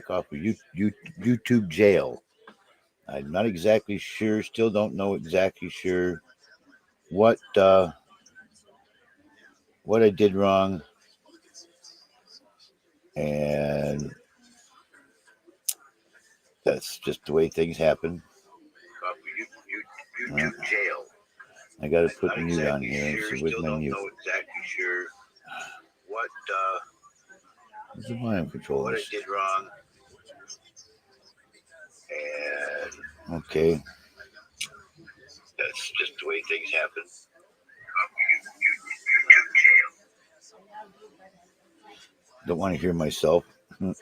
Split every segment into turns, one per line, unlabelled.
back off of YouTube jail. I'm not exactly sure. Still don't know exactly sure what what I did wrong, and that's just the way things happen. YouTube jail. I got to put mute on here. So where's my mute? Know exactly sure what this is why I'm controlling what I did wrong. And okay, that's just the way things happen. Don't want to hear myself. I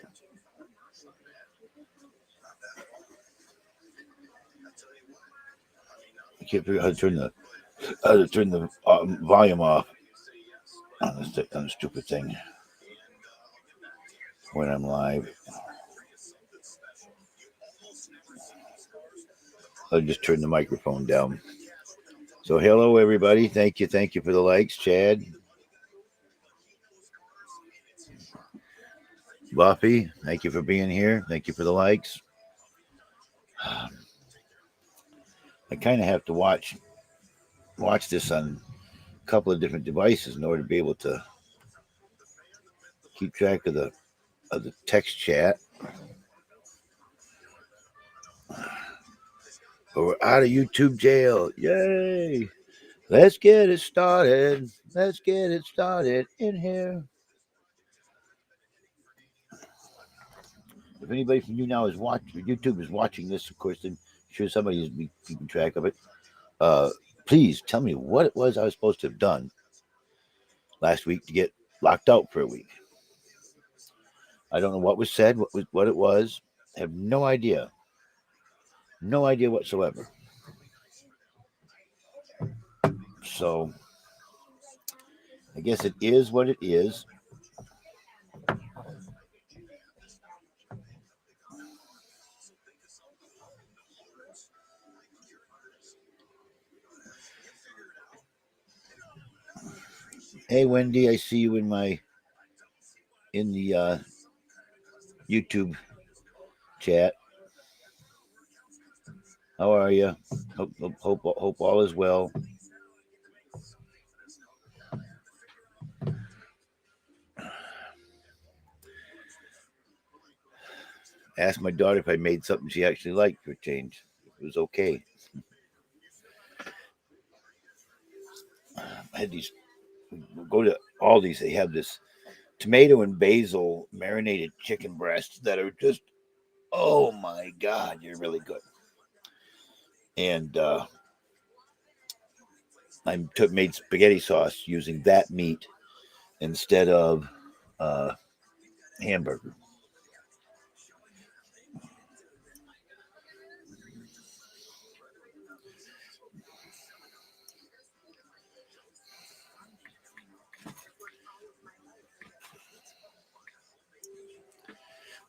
can't figure out how to turn the volume off on the stupid thing when I'm live. I'll just turn the microphone down. So hello everybody. Thank you for the likes, Chad. Buffy, thank you for being here. Thank you for the likes. I kind of have to watch this on a couple of different devices in order to be able to keep track of the text chat. But we're out of YouTube jail. Yay! Let's get it started. Let's get it started in here. If anybody from YouNow is watching, YouTube is watching this, of course, then I'm sure somebody is keeping track of it. Please tell me what it was I was supposed to have done last week to get locked out for a week. I don't know what was said, what it was. I have no idea. No idea whatsoever. So I guess it is what it is. Hey Wendy, I see you in the YouTube chat. How are you? Hope all is well. Asked my daughter if I made something she actually liked for a change. It was okay. I had these. Go to Aldi's. They have this tomato and basil marinated chicken breasts that are just, oh my God, you're really good. And I made spaghetti sauce using that meat instead of hamburger.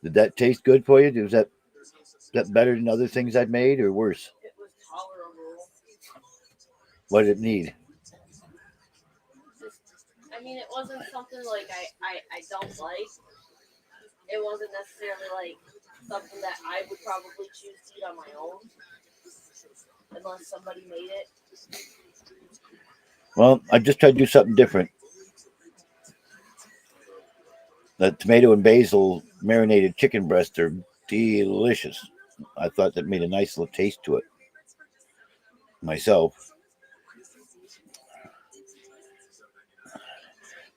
Did that taste good for you? Was that better than other things I've made or worse?
It was tolerable.
What did it need?
I mean, it wasn't something like I don't like. It wasn't necessarily like something that I would probably choose to eat on my own. Unless somebody made it.
Well, I just tried to do something different. The tomato and basil marinated chicken breasts are delicious. I thought that made a nice little taste to it myself.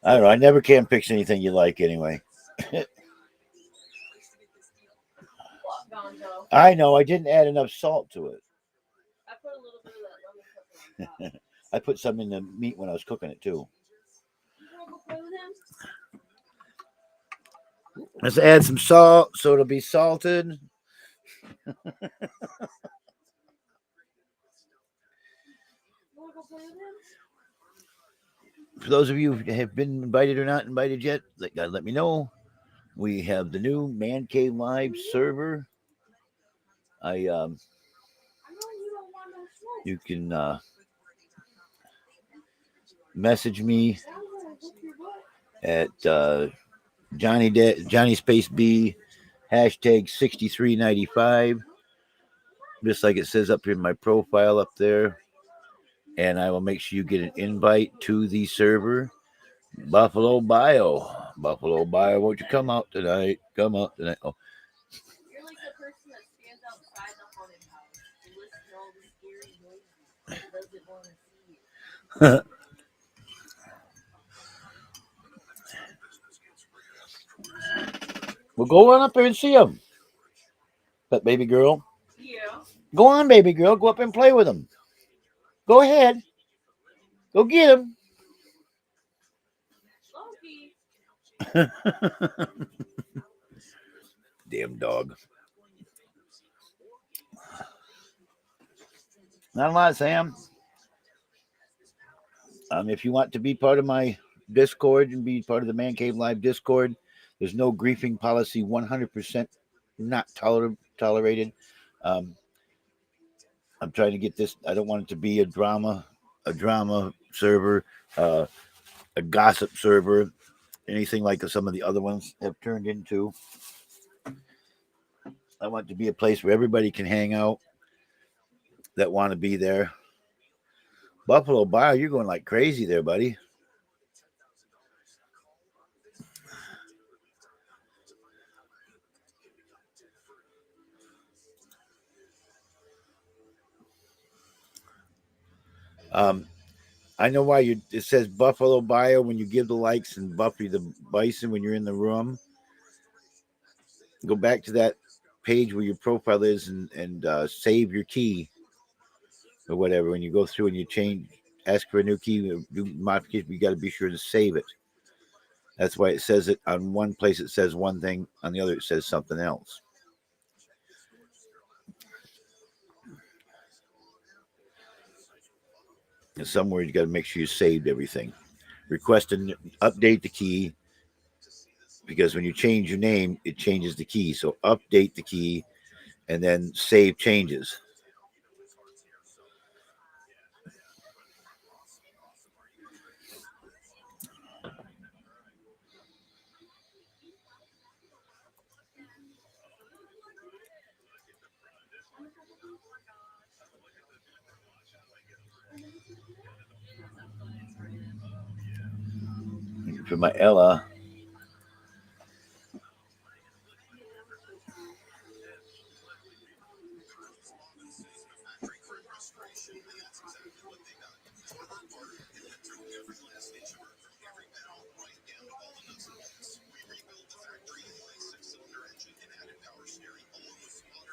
I don't know. I never can fix anything you like anyway. I know. I didn't add enough salt to it.
I put a little bit of that lemon pepper on top.
I put some in the meat when I was cooking it too. Let's add some salt so it'll be salted. For those of you who have been invited or not invited yet, let me know. We have the new Man Cave Live server. You can message me at Johnny Space B Hashtag 6395. Just like it says up here in my profile up there. And I will make sure you get an invite to the server. Buffalo Bio. Buffalo Bio, won't you come out tonight? Come out tonight. Oh,
You're like the person that stands outside the haunted house and listens to all the scary noises and doesn't want to see you.
well, go on up there and see them. But baby girl,
Yeah.
go on, baby girl. Go up and play with them. Go ahead. Go get them.
Loki.
Damn dog. Not a lot, Sam. If you want to be part of my Discord and be part of the Man Cave Live Discord, there's no griefing policy. 100% not tolerated. Um, I'm trying to get this. I don't want it to be a drama server, a gossip server, anything like some of the other ones have turned into. I want it to be a place where everybody can hang out that want to be there. Buffalo Bio, you're going like crazy there, buddy. I know why it says Buffalo Bio when you give the likes and Buffy the Bison when you're in the room. Go back to that page where your profile is and save your key or whatever. When you go through and you ask for a new key, do modification, you got to be sure to save it. That's why it says it on one place. It says one thing, on the other it says something else. And somewhere you got to make sure you saved everything. Request and update the key because when you change your name, it changes the key. So update the key and then save changes. For my Ella,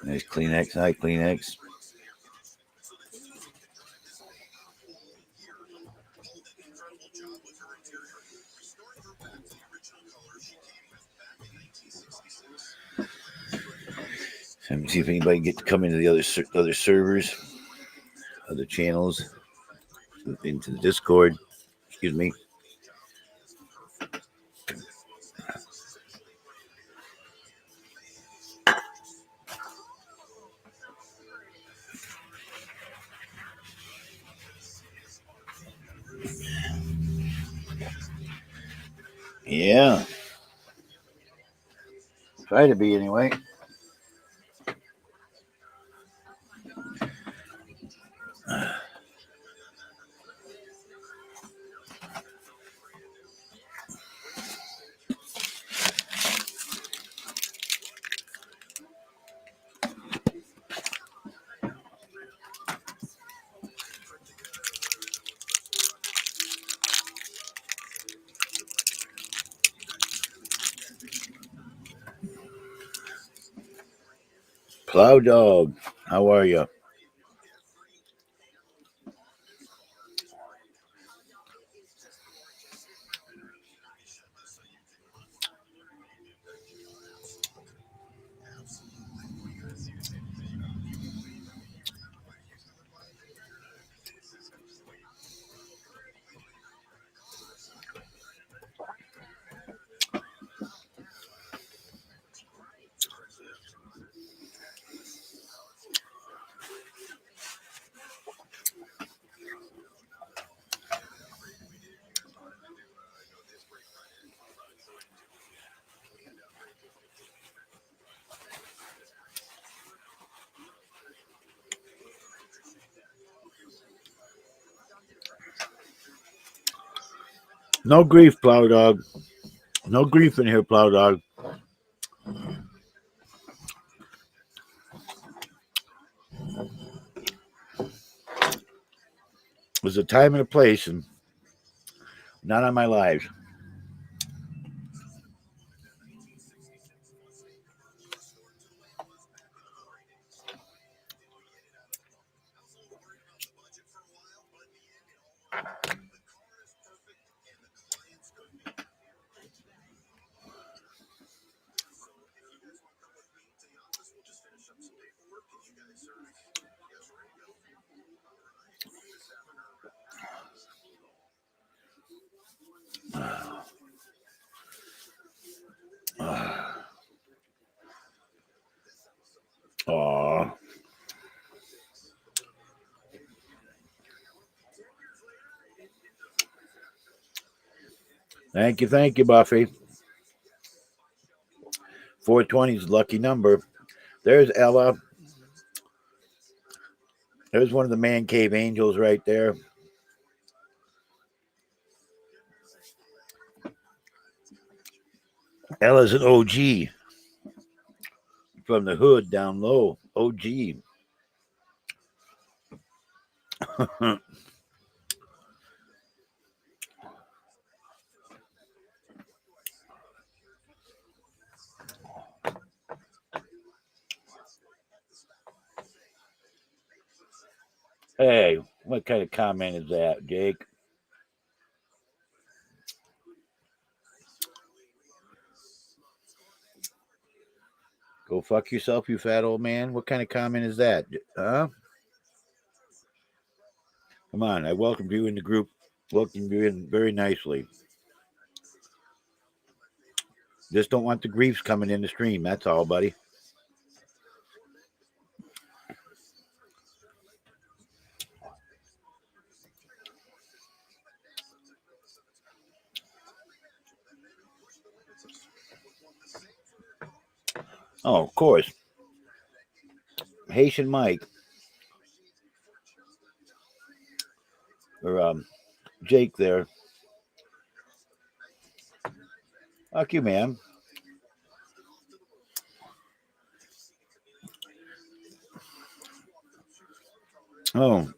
nice Kleenex, hi Kleenex. Let me see if anybody can get to come into the other servers, other channels, into the Discord. Excuse me. Yeah, try to be anyway. Plow Dog, how are you? No grief, Plow Dog. No grief in here, Plow Dog. There's a time and a place, and not on my lives. Aw. Thank you, Buffy. 420 is a lucky number. There's Ella. There's one of the man cave angels right there. Ella's an OG from the hood down low. OG. Hey, what kind of comment is that, Jake? Go fuck yourself, you fat old man. What kind of comment is that? Huh? Come on, I welcomed you in the group. Welcomed you in very nicely. Just don't want the griefs coming in the stream. That's all, buddy. Oh, of course. Haitian Mike or Jake there. Fuck you, man. Oh,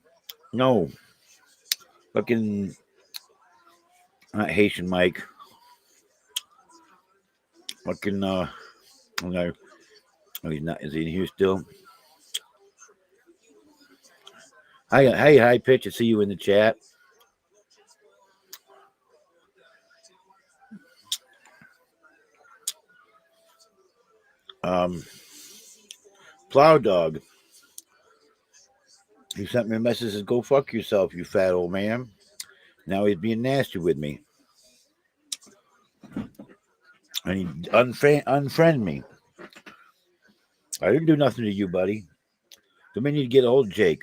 no. Fucking not Haitian Mike. Fucking no. Oh, he's not. Is he in here still? Hi, pitch. I see you in the chat. Um, Plow Dog. He sent me a message. Says, "Go fuck yourself, you fat old man." Now he's being nasty with me, and he unfriend me. I didn't do nothing to you, buddy. So we need to get a hold of Jake.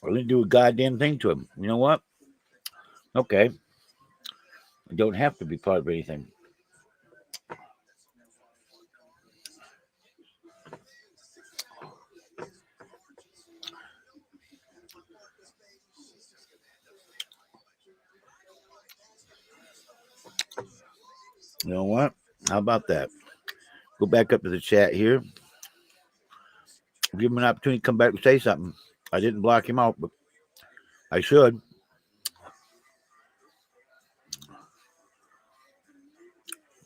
I didn't do a goddamn thing to him. You know what? Okay. I don't have to be part of anything. You know what? How about that? Go back up to the chat here. Give him an opportunity to come back and say something. I didn't block him out, but I should.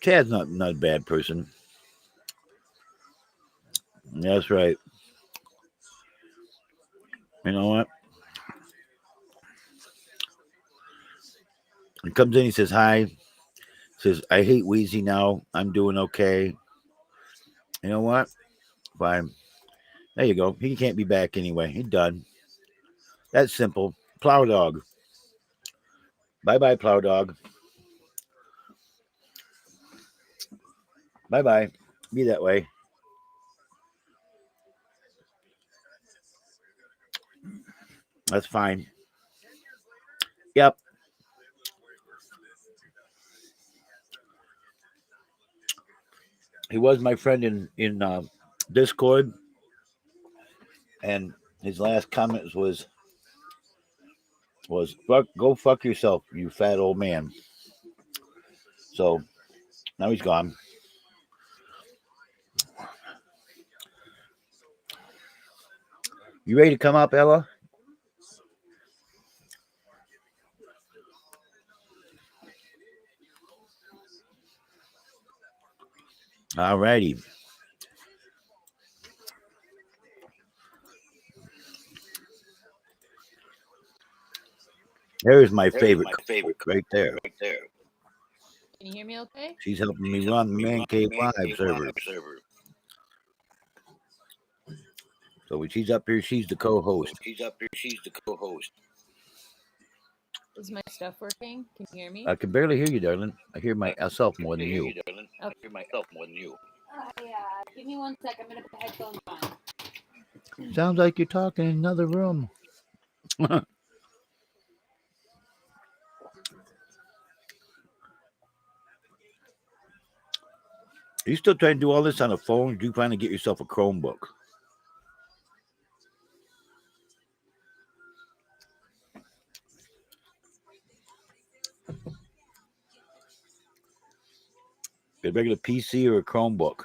Chad's not a bad person. That's right. You know what? He comes in, he says hi. Says, I hate Wheezy now. I'm doing okay. You know what? Fine. There you go. He can't be back anyway. He's done. That's simple. Plow Dog. Bye-bye, Plow Dog. Bye-bye. Be that way. That's fine. Yep. He was my friend in Discord. and his last comment was go fuck yourself, you fat old man. So now he's gone. You ready to come up, Ella? All righty. There's my favorite right there.
Can you hear me okay?
She's helping me run the Man Cave Live server. So when she's up here, she's the co-host.
Is my stuff working? Can you hear me?
I can barely hear you, darling. I hear myself more than you.
Okay. Yeah. Give me 1 sec. I'm gonna put the headphones on.
Sounds like you're talking in another room. Are you still trying to do all this on a phone? Or do you plan to get yourself a Chromebook? A regular PC or a Chromebook?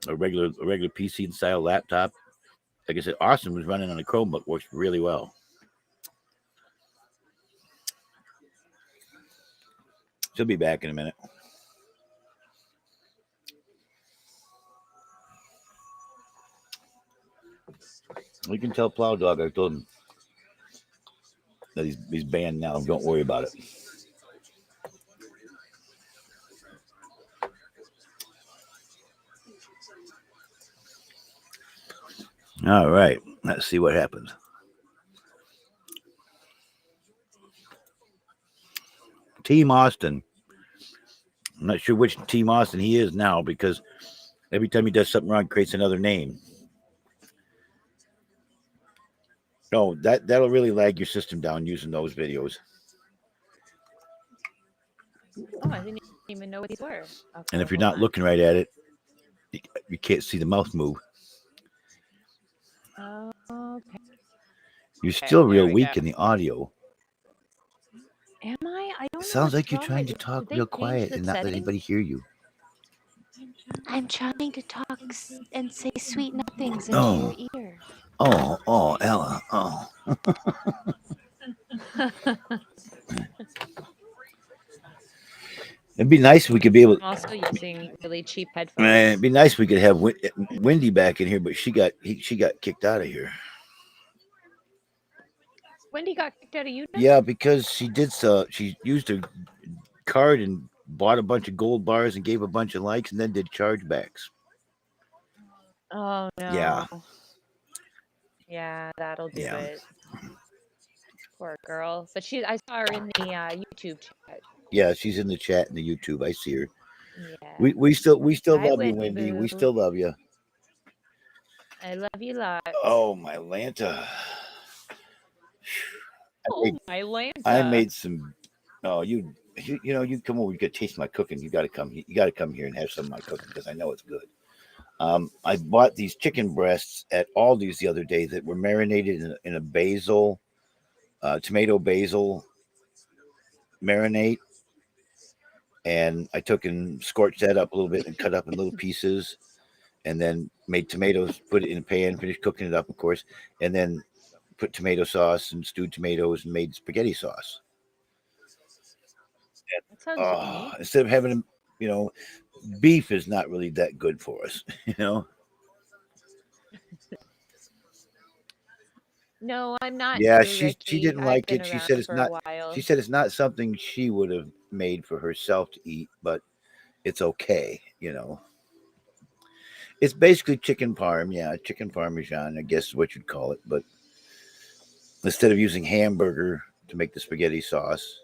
A regular PC style laptop. Like I said, Austin was running on a Chromebook. Works really well. She'll be back in a minute. We can tell Plow Dog. I told him that he's banned now. Don't worry about it. All right. Let's see what happens. Team Austin. I'm not sure which Team Austin he is now because every time he does something wrong, he creates another name. No, that'll really lag your system down using those videos.
Oh, I didn't even know what these were. Okay,
and if you're not looking right at it, you can't see the mouth move.
Okay.
You're still real weak
go.
in the audio.
Am I? I don't
It
know.
sounds like you're
wrong
trying
with-
to talk
did they
real
change
quiet
the
and not let
settings?
anybody hear you.
I'm trying to talk and say sweet nothings into
Oh.
your ear.
Oh, Ella. Oh. It'd be nice if we could be able.
I'm also using really cheap headphones.
It'd be nice if we could have Wendy back in here, but she got kicked out of here.
Wendy got kicked out of YouNow?
Yeah, because she used her card and bought a bunch of gold bars and gave a bunch of likes and then did chargebacks.
Oh no.
Yeah.
Yeah, that'll do
Yeah.
it. Poor girl. But I saw her in the YouTube chat.
Yeah, she's in the chat in the YouTube. I see her.
Yeah.
We still
Hi,
love you,
Wendy
Wendy.
boo.
We still love you.
I love you lots.
Oh, my Lanta.
My Lanta.
I made some. Oh, you come over. You could taste my cooking. You got to come. You got to come here and have some of my cooking because I know it's good. I bought these chicken breasts at Aldi's the other day that were marinated in a basil, tomato basil marinade, and I took and scorched that up a little bit and cut up in little pieces, and then made tomatoes, put it in a pan, finished cooking it up, of course, and then put tomato sauce and stewed tomatoes and made spaghetti sauce.
That sounds yummy.
Instead of having, beef is not really that good for us,
No, I'm not.
Yeah,
too,
she didn't
I've
like
been
it. She
around
said it's
for
not.
a while.
She said it's not something she would have made for herself to eat, but it's okay, It's basically chicken parm, chicken parmesan, I guess is what you'd call it. But instead of using hamburger to make the spaghetti sauce,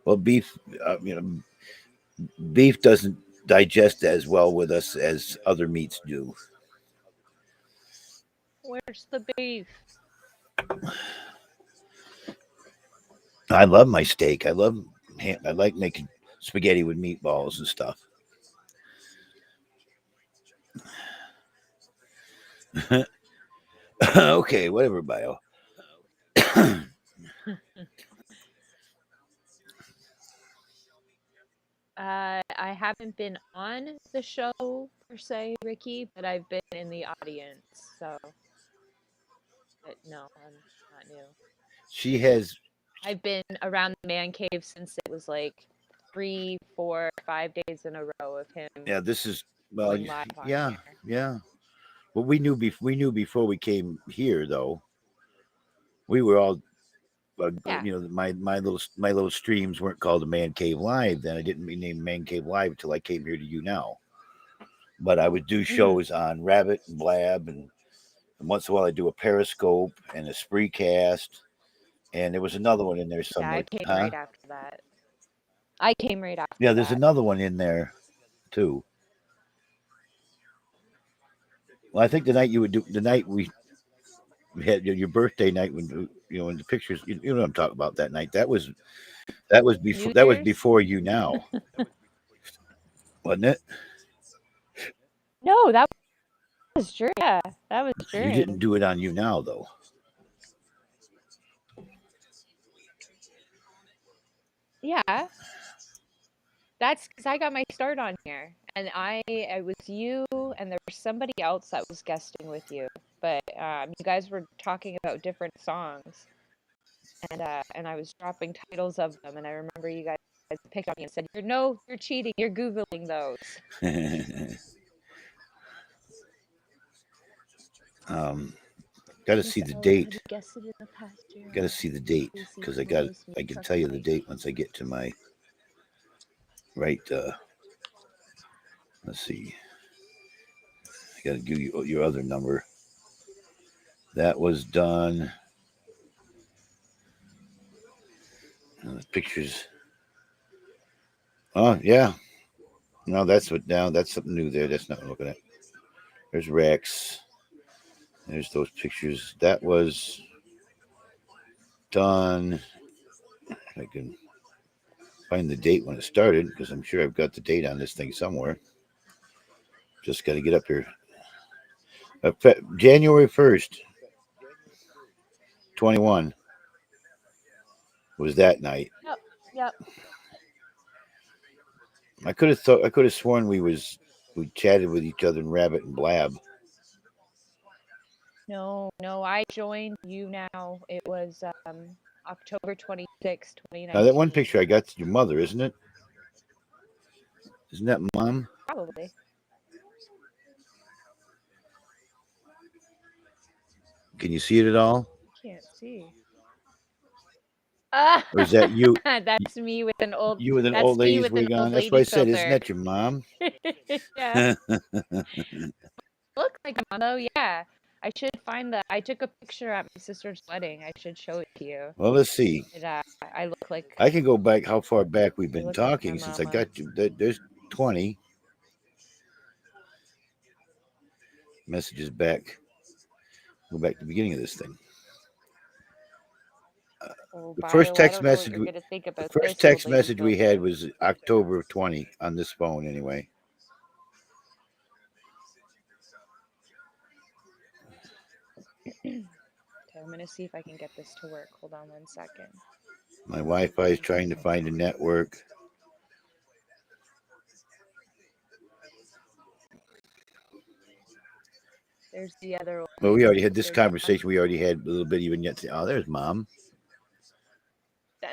well, beef, beef doesn't digest as well with us as other meats do.
Where's the beef?
I love my steak. I like making spaghetti with meatballs and stuff. Okay, whatever, bio.
I haven't been on the show per se, Ricky, but I've been in the audience. So, but no, I'm not new.
She has.
I've been around the man cave since it was like 3, 4, 5 days in a row of him
Yeah, this is. Well,
going live on
yeah,
here.
yeah. Well, we knew before we came here, though. We were all,
Yeah.
my little streams weren't called a Man Cave Live. Then I didn't name Man Cave Live until I came here to YouNow. But I would do shows on Rabbit and Blab, and once in a while I do a Periscope and a Spreecast, and there was another one in there
Yeah,
somewhere.
I came
Huh?
right after that. I came right after
Yeah, there's
that.
another one in there too. Well, I think the night we had your birthday night when in the pictures, you know what I'm talking about that night. That was before
New Year's?
before YouNow, wasn't it?
No, that was true. Yeah, that was
You didn't
during.
do it on YouNow though.
Yeah, that's because I got my start on here, and it was you, and there was somebody else that was guesting with you, but you guys were talking about different songs, and I was dropping titles of them, and I remember you guys picked on me and said, you're cheating, you're googling those."
Got to
She
see
said,
the
"Oh, have
date.
you guessed it in the past year?
Got to see the date
Lucy
because
Pelosi
I can
sucked
tell you the
my
date once I get to my right. Let's see. I got to give you your other number. That was done. The pictures. Oh yeah. No, that's something new there. That's not what I'm looking at. There's Rex. There's those pictures. That was done. I can find the date when it started because I'm sure I've got the date on this thing somewhere. Just got to get up here. January 1st, 21 was that night.
Yep.
I could have sworn we chatted with each other in Rabbit and Blab.
No, I joined YouNow. It was October 26, 2019.
Now that one picture I got to your mother, isn't it? Isn't that Mom?
Probably.
Can you see it at all?
Can't see.
Or is that you?
That's me with an old.
You with an
That's
old
me
lady's
with an
wig
old
on. That's
lady
what I said. Isn't
filter.
that your mom?
Yeah. Look like mom though. Yeah. I should find the. I took a picture at my sister's wedding. I should show it to you.
Well, let's see.
I look like.
I can go back how far back we've been
look like
talking
my
since I
mama.
got you. There's 20 messages back. Go back to the beginning of this thing.
Oh,
The
bio,
first
I
text
don't know what
message
you're gonna think about
the first
this, old
text
lady
message we had
filter.
was October of 20 on this phone anyway.
Okay, I'm gonna see if I can get this to work. Hold on 1 second.
My Wi-Fi is trying to find a network.
There's the other.
Well, we already had this conversation. We already had a little bit even yet. Oh, there's Mom.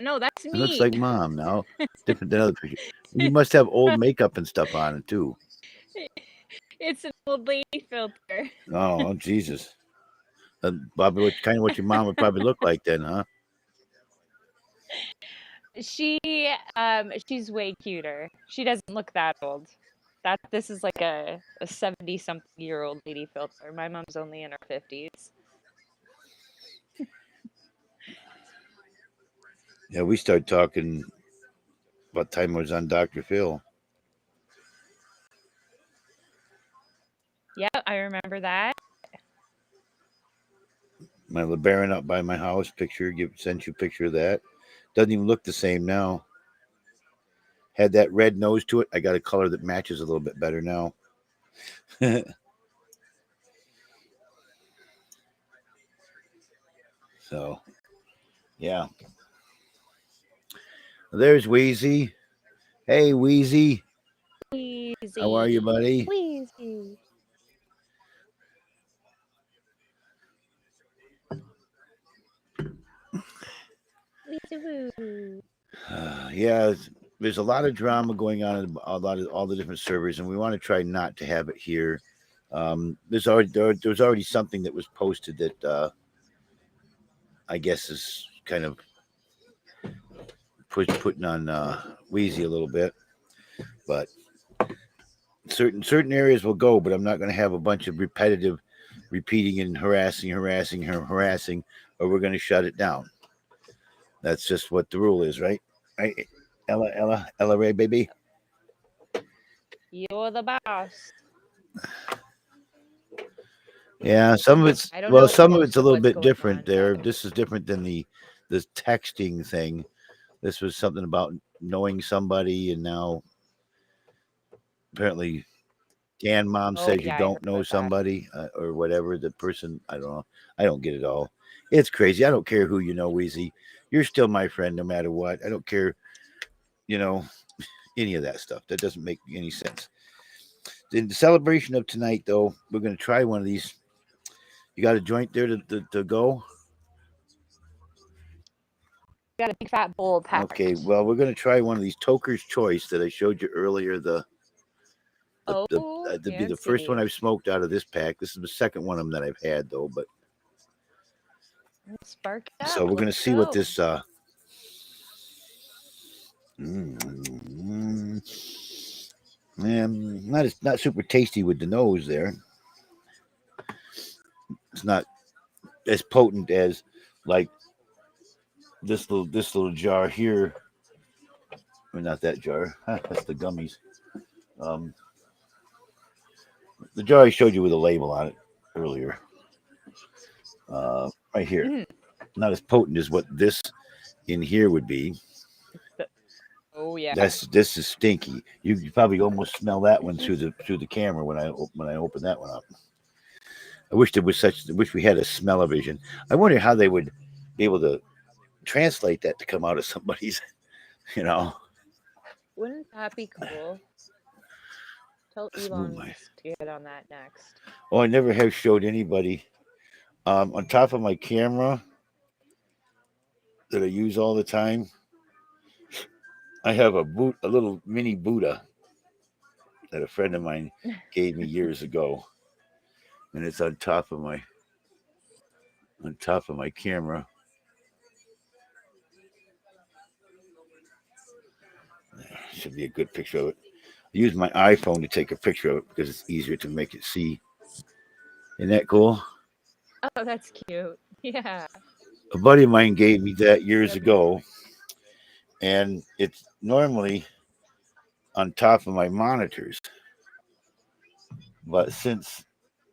No, that's
It
me.
looks like Mom now. Different than other pictures. You must have old makeup and stuff on it too.
It's an old lady filter.
Oh, Jesus. Bobby, what your mom would probably look like then, huh?
She's way cuter. She doesn't look that old. This is like a 70-something-year-old lady filter. My mom's only in her 50s.
Yeah, we started talking about time I was on Dr. Phil.
Yeah, I remember that.
My LeBaron up by my house picture. Sent you a picture of that. Doesn't even look the same now. had that red nose to it. I got a color that matches a little bit better now. So, yeah. There's Wheezy. Hey, Wheezy. How are you,
Wheezy.
buddy?
Wheezy. Wheezy woo.
Yeah, there's a lot of drama going on in a lot of all the different servers, and we want to try not to have it here. There's already something that was posted that I guess is kind of putting on Wheezy a little bit, but certain areas will go. But I'm not going to have a bunch of repetitive, repeating and harassing, or we're going to shut it down. That's just what the rule is, right? Right, Ella Ray, baby.
You're the boss.
Yeah, some of it's
I don't know
some of
most
it's a
of
little
what's
bit
going
different
on,
there.
but
This is different than the texting thing. This was something about knowing somebody, and now apparently Dan Mom
oh
says you
yeah, I heard
don't know
about that.
somebody or whatever the person. I don't know. I don't get it all. It's crazy. I don't care who you know, Weezy. You're still my friend no matter what. I don't care, you know, any of that stuff. That doesn't make any sense. In the celebration of tonight, though, we're going to try one of these. You got a joint there to go?
Got a big fat bowl packed.
Okay, well, we're going to try one of these Toker's Choice that I showed you earlier. That'd be the first one
Fancy.
I've smoked out of this pack. This is the second one of them that I've had, though. But
Let's spark it
so
up.
we're going to
Let's
see what
go.
this. Not super tasty with the nose there. It's not as potent as like this little jar here. Or not that jar. That's the gummies. Um, the jar I showed you with a label on it earlier. Right here.
Mm.
Not as potent as what this in here would be.
Oh yeah.
This is stinky. You probably almost smell that one through the camera when I open that one up. I wish there was such. I wish we had a smell-o-vision. I wonder how they would be able to translate that to come out of somebody's. You know.
Wouldn't that be cool? Tell Elon Musk to get on that next.
Oh, I never have showed anybody. On top of my camera that I use all the time, I have a little mini Buddha that a friend of mine gave me years ago, and it's on top of my camera. Should be a good picture of it. I use my iPhone to take a picture of it because it's easier to make it see. Isn't that cool?
Oh, that's cute. Yeah.
A buddy of mine gave me that years ago, and it's normally on top of my monitors. But since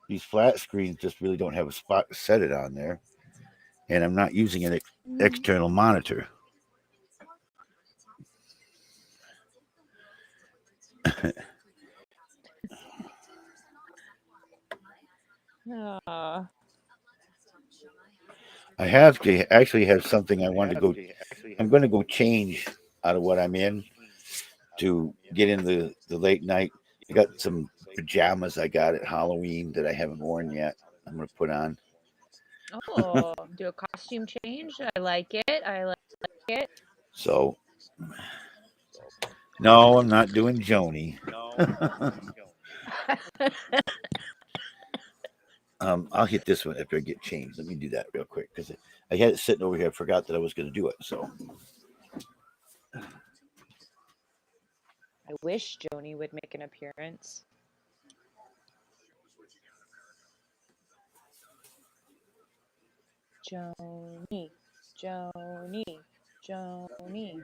these flat screens just really don't have a spot to set it on there, and I'm not using an external monitor.
Aw.
I have to actually have something I want to go. I'm going to go change out of what I'm in to get in the late night. I got some pajamas I got at Halloween that I haven't worn yet. I'm going to put on.
Oh, do a costume change. I like it. I like it.
So, no, I'm not doing Joni. I'll hit this one after I get changed. Let me do that real quick because I had it sitting over here. I forgot that I was going to do it. So,
I wish Joni would make an appearance. Joni, Joni, Joni.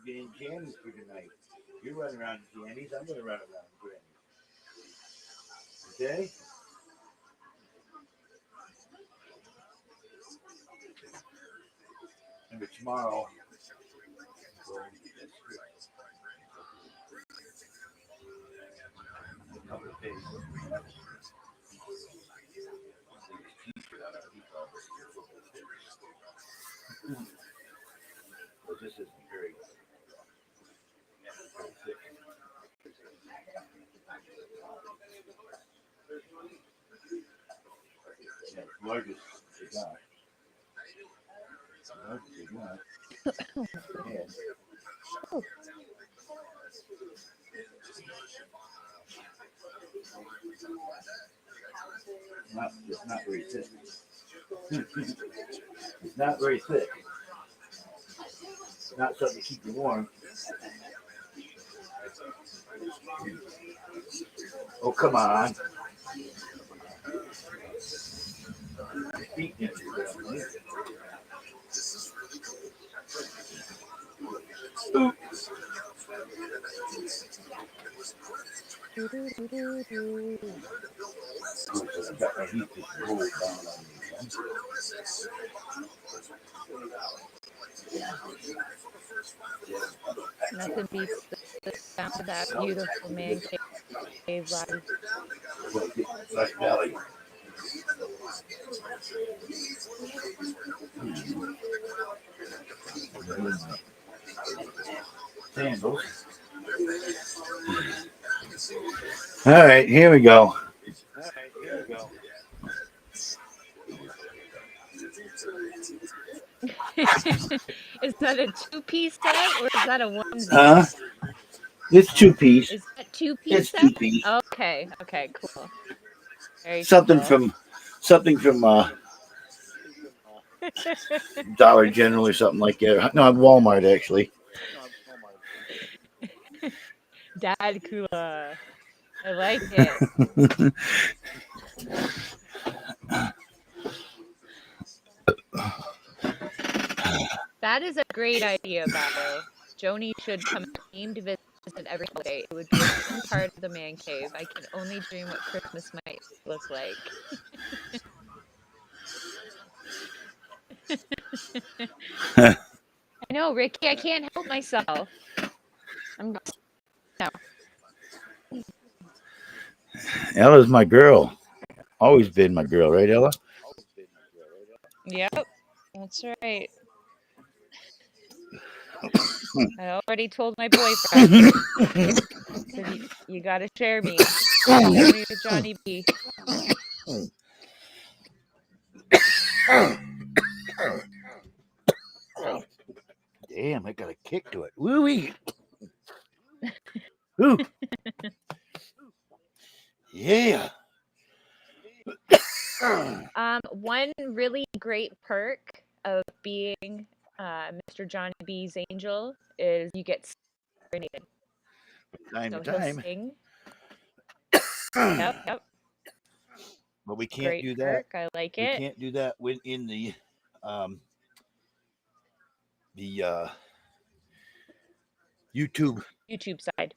getting jammies for tonight. You're running around jammies. I'm going to run around jammies. Okay? And tomorrow, This isn't very thick. Yeah, largest they got. Largest they got. Yeah.
Oh.
It's not very thick. It's not very thick. Not something to keep you warm. Oh, come on. Ooh.
Nothing beats the sound of that beautiful man cave body.
Fresh belly. Sandals. All right, here we go.
Is that a two-piece set or is that a onesie?
It's two-piece.
Is that two-piece
It's
set?
two-piece.
Okay, cool. Very
Something
cool.
from Dollar General or something like that. No, Walmart actually.
Dad Kula. I like it. That is a great idea, Barrow. Joni should come to visit every holiday. It would be a fun part of the man cave. I can only dream what Christmas might look like. I know, Ricky. I can't help myself. No.
Ella's my girl. Always been my girl, right, Ella?
Yep, that's right. I already told my boyfriend. Said you gotta share me. Share me with Johnny B.
Damn, I got a kick to it. Woo-wee. Woo. Yeah.
One really great perk of being Mr. Johnny B's angel is you get serenaded.
Time
So
to
he'll
time.
sing. Yep.
But we can't
Great
do that.
perk. I like
We
it.
can't do that when in the YouTube
side.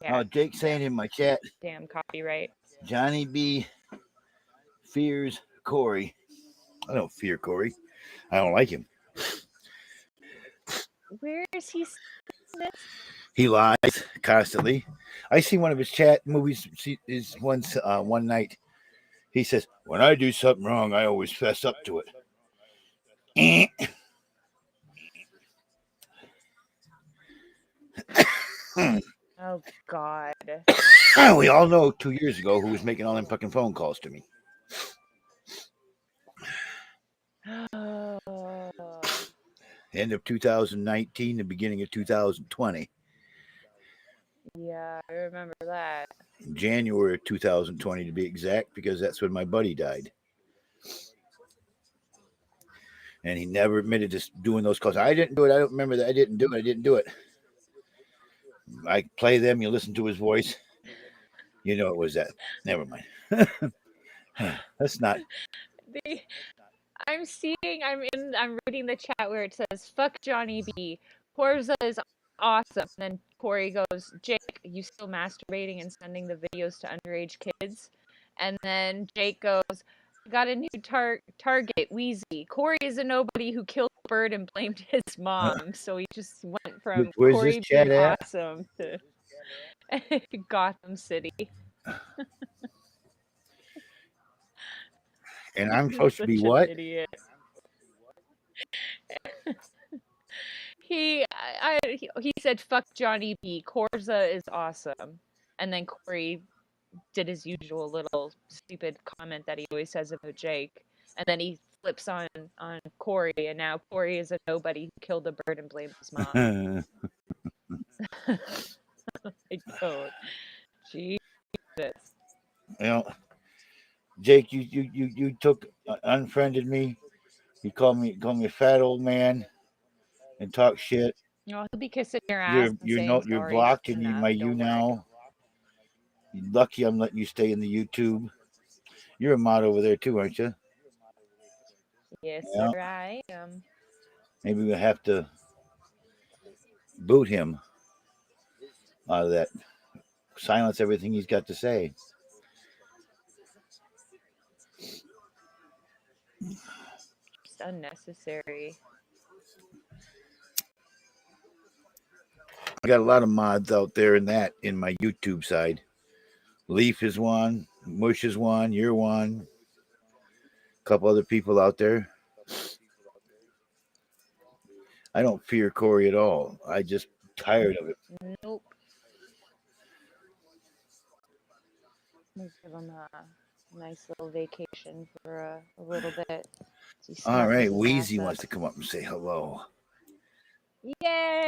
Yeah.
Jake saying in my chat,
Damn copyright.
Johnny B fears Corey. I don't fear Corey. I don't like him.
Where is he?
He lies constantly. I see one of his chat movies is once one night. He says, "When I do something wrong, I always fess up to it."
Oh God.
We all know 2 years ago who was making all them fucking phone calls to me. End of 2019, the beginning of 2020.
Yeah, I remember that.
January of 2020 to be exact, because that's when my buddy died. And he never admitted to doing those calls. I didn't do it. I don't remember that. I didn't do it. I play them. You listen to his voice. You know it was that. Never mind. That's not.
I'm reading the chat where it says, "Fuck Johnny B. Forza is awesome." And then Corey goes, "Jake, you still masturbating and sending the videos to underage kids?" And then Jake goes, "I got a new target, Wheezy. Corey is a nobody who killed bird and blamed his mom. So he just went from
Where's
Corey
this chat
being
at?
awesome to Gotham City.
And I'm supposed to be
Such an
what?
idiot. He said, "Fuck Johnny B. Corza is awesome," and then Corey did his usual little stupid comment that he always says about Jake, and then he flips on Corey, and now Corey is a nobody who killed a bird and blamed his mom. I don't. Jesus.
Well, Jake, you took unfriended me. You called me a fat old man and talk shit.
He'll be kissing your ass and saying
You're
sorry
blocked in
enough,
my
don't worry.
YouNow. You're lucky I'm letting you stay in the YouTube. You're a mod over there too, aren't you?
Yes,
Yeah.
sir, I am.
Maybe we'll have to boot him out of that. Silence everything he's got to say.
Just unnecessary.
I got a lot of mods out there in my YouTube side. Leaf is one, Mush is one, you're one. A couple other people out there. I don't fear Corey at all. I just tired of it.
Nope. We'll give him a nice little vacation for a little bit.
All right, Wheezy wants to come up and say hello.
Yay!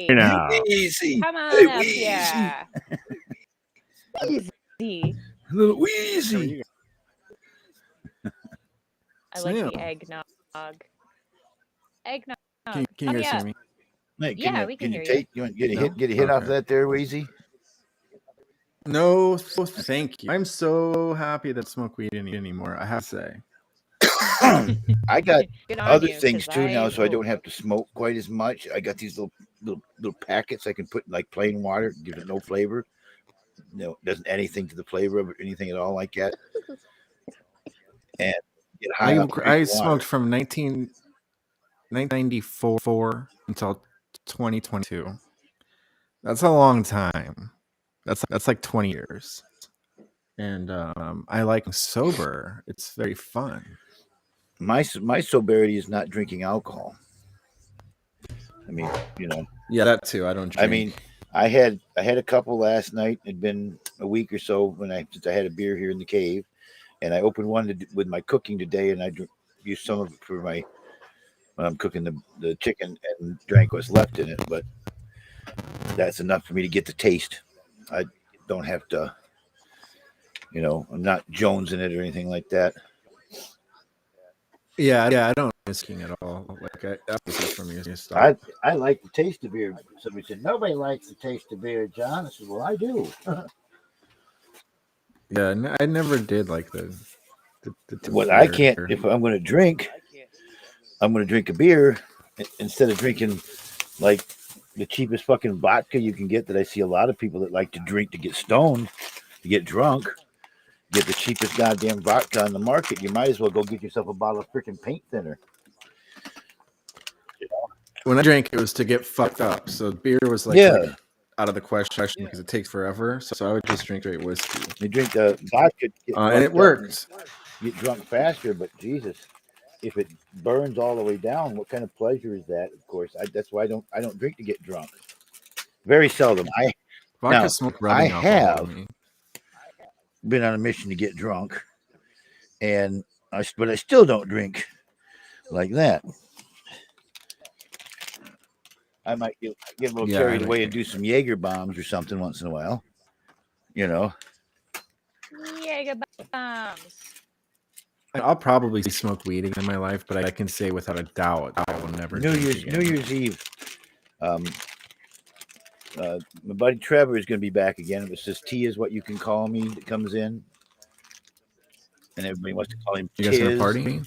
Now.
Wheezy,
Come on
hey,
up
Wheezy.
here. Wheezy.
Little Wheezy.
I like the eggnog. Eggnog.
Can you guys hear me?
Hey,
We can hear
you. You want to get a hit off that there, Wheezy?
No, thank you. I'm so happy that I smoke weed anymore, I have to say.
I got other things too now, so I
hope.
don't have to smoke quite as much. I got these little packets I can put in like plain water, give it no flavor. No, doesn't add anything to the flavor of it, anything at all like that. And get high off
I smoked from 1994 until 2022. That's a long time. That's like 20 years. And I like sober. It's very fun.
My sobriety is not drinking alcohol. I mean,
Yeah, that too. I don't drink.
I mean, I had a couple last night. It'd been a week or so since I had a beer here in the cave, and I opened one with my cooking today, and I used some of it for when I'm cooking the chicken, and drank what's left in it. But that's enough for me to get the taste. I don't have to, I'm not jonesing it or anything like that.
Yeah, I don't risking at all. Like that was just from your stuff.
I like the taste of beer. Somebody said nobody likes the taste of beer, John. I said, well, I do.
Yeah, I never did like the
What I can't, if I'm going to drink, I'm going to drink a beer instead of drinking like the cheapest fucking vodka you can get. That I see a lot of people that like to drink to get stoned, to get drunk. Get the cheapest goddamn vodka on the market. You might as well go get yourself a bottle of freaking paint thinner.
When I drank, it was to get fucked up. So beer was like out of the question because it takes forever. So I would just drink straight whiskey.
You drink the vodka,
and it worked.
Get drunk faster, but Jesus, if it burns all the way down, what kind of pleasure is that? Of course, that's why I don't drink to get drunk. Very seldom.
Vodka smoke rubbing alcohol to me.
Been on a mission to get drunk, but I still don't drink like that. I might get a little carried away and do some Jaeger bombs or something once in a while. Jaeger
bombs.
I'll probably smoke weed in my life, but I can say without a doubt I will never.
New Year's Eve. My buddy Trevor is going to be back again. It says T is what you can call me that comes in. And everybody wants to call him
You guys have a party?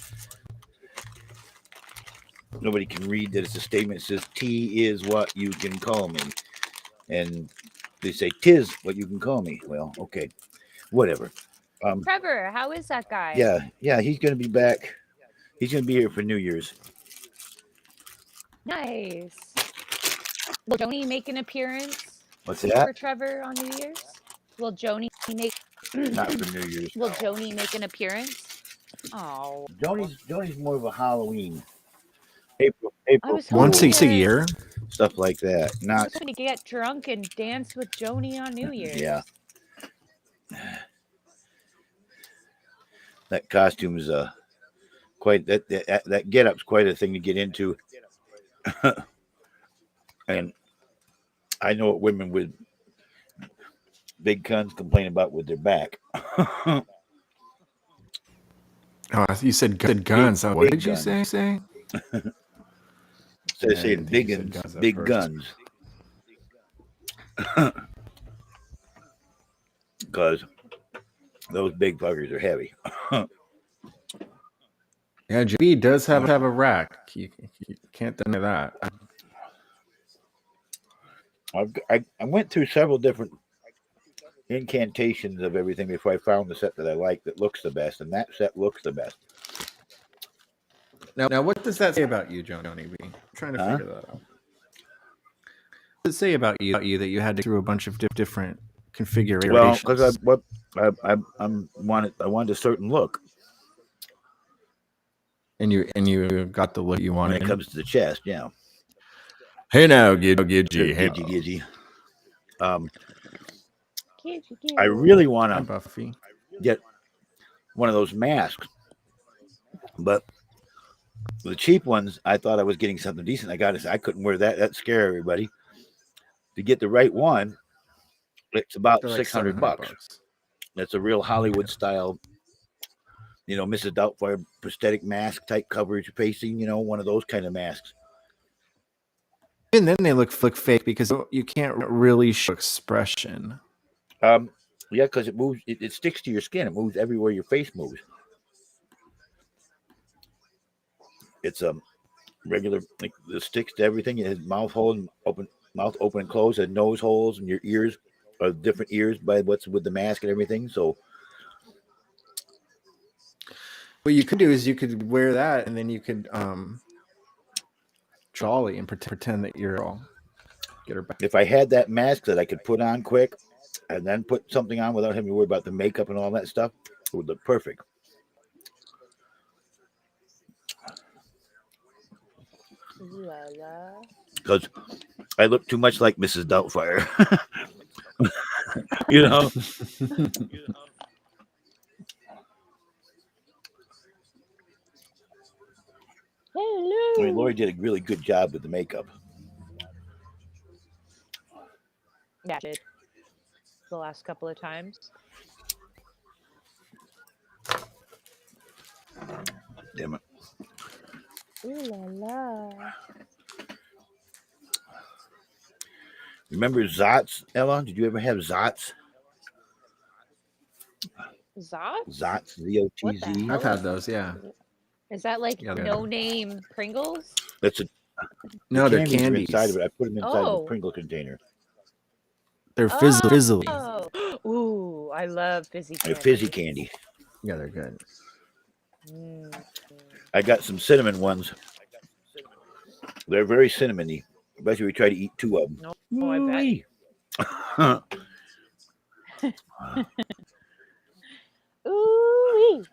Nobody can read that it's a statement. It says T is what you can call me. And they say tis what you can call me. Well, okay. Whatever.
Trevor, how is that guy?
Yeah, he's going to be back. He's going to be here for New Year's.
Nice. Will Joni make an appearance
What's that?
for Trevor on New Year's? Will Joni make
Not for New Year's.
Will Joni make an appearance? Oh,
Joni's more of a Halloween,
I
April
was
Once
hoping
Fool's,
a
to
year.
stuff like that.
I
Not
was hoping to get drunk and dance with Joni on New Year's.
yeah. That costume is quite that get up's quite a thing to get into. And I know what women with big guns complain about with their back.
Oh, you said guns. What
big
did you
guns.
say?
Instead of saying big guns, big guns. Because those big fuckers are heavy.
Yeah, JB does have a rack. You can't deny that.
I went through several different incantations of everything before I found the set that I like that looks the best, and that set looks the best.
Now, what does that say about you, Joni B? I'm trying to figure that out. What does it say about you that you had to go through a bunch of different configurations?
Well, because I wanted a certain look.
And you got the look you wanted.
When it comes to the chest, yeah.
Hey now, Gidgy. Hey,
Gidgy.
Gidgy.
I really want
Hi,
to
Buffy.
get one of those masks, but the cheap ones, I thought I was getting something decent. I couldn't wear that. That scare everybody. To get the right one, it's about
They're like
$600. That's a real Hollywood style, Mrs. Doubtfire prosthetic mask type coverage facing, one of those kind of masks.
And then they look fake because you can't really show expression.
Yeah, because it moves. It sticks to your skin. It moves everywhere your face moves. It's regular. Like, it sticks to everything. It has mouth open and closed. It has nose holes, and your ears are different ears by what's with the mask and everything. So,
what you could do is you could wear that, and then you could jolly and pretend that you're all get her back.
If I had that mask that I could put on quick, and then put something on without having to worry about the makeup and all that stuff, it would look perfect. Because I look too much like Mrs. Doubtfire.
Hello.
I mean, Lori did a really good job with the makeup.
Yeah, I did. The last couple of times.
Damn it.
Ooh la la.
Remember Zots, Ella? Did you ever have Zots?
Zots?
Zots, Z-O-T-Z.
I've had those, yeah.
Is that like
Yeah,
no name Pringles?
That's a
No, they're
candies are
candies.
inside of it. I put them inside of
Oh.
a Pringle container.
They're fizzly.
Oh. Ooh, I love fizzy
They're
candy.
fizzy candy.
Yeah, they're good.
I got some cinnamon ones. They're very cinnamony. Especially we try to eat two of them.
No, I bet. Ooh.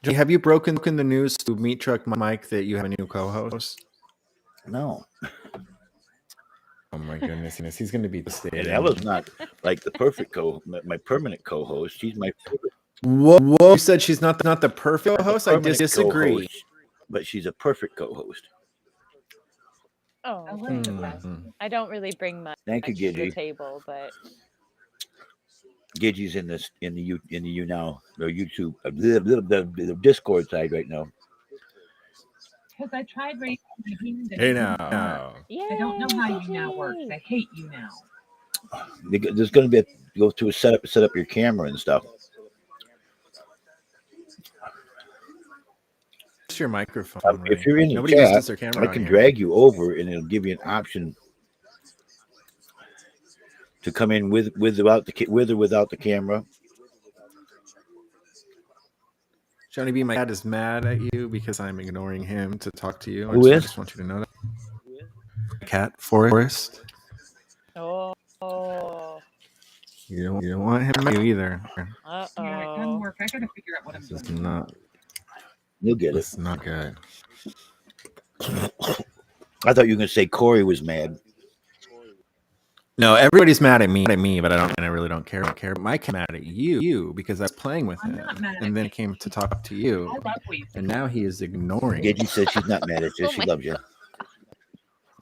Have you broken the news to Meat Truck Mike that you have a new co-host?
No.
Oh my goodness, he's going to be devastated.
And Ella's not like the perfect my permanent co-host. She's my
Whoa! You said she's not the perfect host. I
permanent
disagree.
co-host, but she's a perfect co-host.
Oh, I don't really bring much
Thank you,
to the
Gidgy.
table, but
Gidgy's in the YouNow, the YouTube, the Discord side right now.
Because I tried raising my hand.
Hey now.
yeah,
I don't know how YouNow works. I hate YouNow.
There's going to be go to a set up your camera and stuff.
It's your microphone.
If you're in the
Nobody
chat,
uses their camera.
I can drag you over, and it'll give you an option to come in with or without the camera.
Johnny B, my dad is mad at you because I'm ignoring him to talk to you.
Who
I
is?
just want you to know that. Cat Forest.
Oh.
You don't want him to either.
Yeah, it doesn't work. I gotta figure out what I'm
This is
doing.
not.
You'll get it.
This is not good.
I thought you were going to say Corey was mad.
No, everybody's mad at me, but I really don't care. Mike mad at you because I was playing with
I'm
him,
not mad at
and then
you.
he came to talk to you,
I love what you said.
and now he is ignoring.
Gidgy says she's not mad at you.
Oh
She
my
loves you.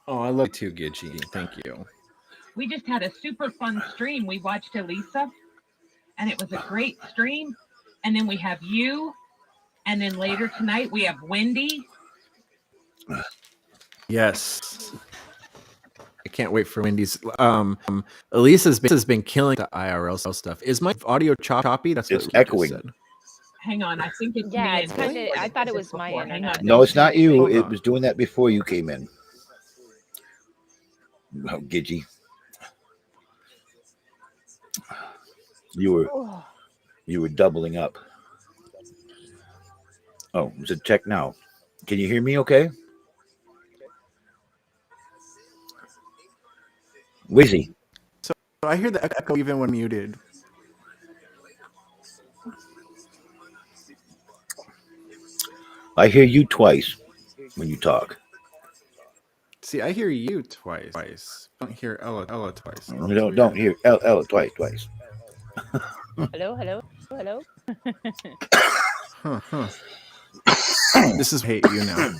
Oh, I love you too, Gidgy. Thank you.
We just had a super fun stream. We watched Elisa, and it was a great stream. And then we have you, and then later tonight we have Wendy.
Yes. I can't wait for Wendy's. Elisa's been killing the IRL stuff. Is my audio choppy? That's what
It's
you
echoing.
just said.
Hang on, I think it's
Yeah,
me.
it's
and
kind of.
Discord
I
that
thought
did
it
this
was my
before. Hang on,
internet.
No, it's not you.
Hold
It
on.
was doing that before you came in. Oh, Gidgy. You were doubling up. Oh, it's a check now. Can you hear me okay? Wizzy.
So I hear the echo even when muted.
I hear you twice when you talk.
See, I hear you twice. I don't hear Ella twice.
Don't hear Ella twice.
Hello.
Huh. This is hate you now.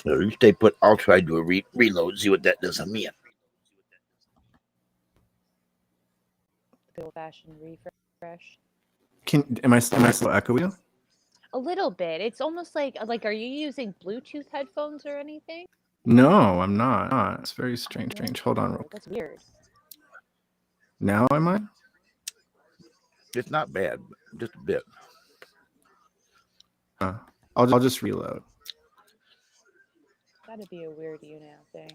You stay put. I'll try to do a reload. See what that does on me.
Old-fashioned refresh.
Am I still echoey?
A little bit. It's almost like are you using Bluetooth headphones or anything?
No, I'm not. It's very strange. Hold on real quick.
That's weird.
Now am I?
It's not bad, just a bit.
I'll just reload.
Gotta be a weird YouNow thing.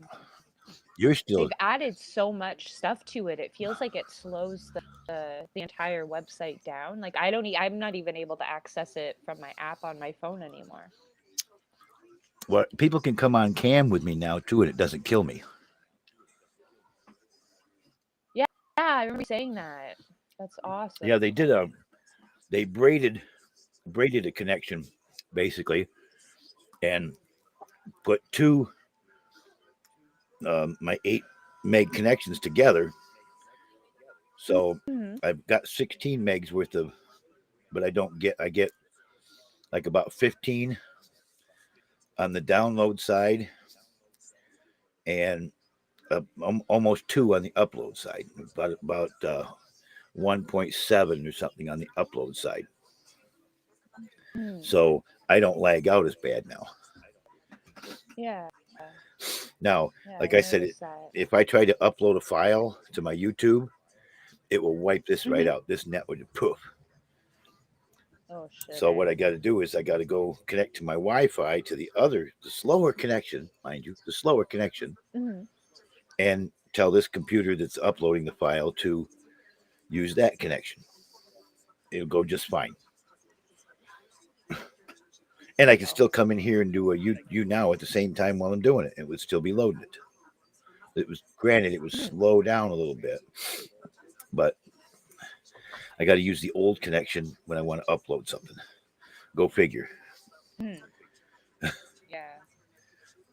You're still.
They've added so much stuff to it. It feels like it slows the entire website down. Like I'm not even able to access it from my app on my phone anymore.
Well, people can come on cam with me now too, and it doesn't kill me.
Yeah, I remember you saying that. That's awesome.
Yeah, they did they braided a connection basically, and put two my 8 meg connections together. So I've got 16 megs worth of, but I get like about 15 on the download side and almost 2 on the upload side, about 1.7 or something on the upload side. So I don't lag out as bad now.
Yeah.
Now, like I said, if I try to upload a file to my YouTube, it will wipe this right out. This net would poof.
Oh shit.
So what I got to do is I got to go connect to my Wi-Fi to the slower connection, mind you, the slower connection, and tell this computer that's uploading the file to use that connection. It'll go just fine. And I can still come in here and do a YouNow at the same time while I'm doing it. It would still be loading it. It was granted it would slow down a little bit, but I got to use the old connection when I want to upload something. Go figure.
Yeah.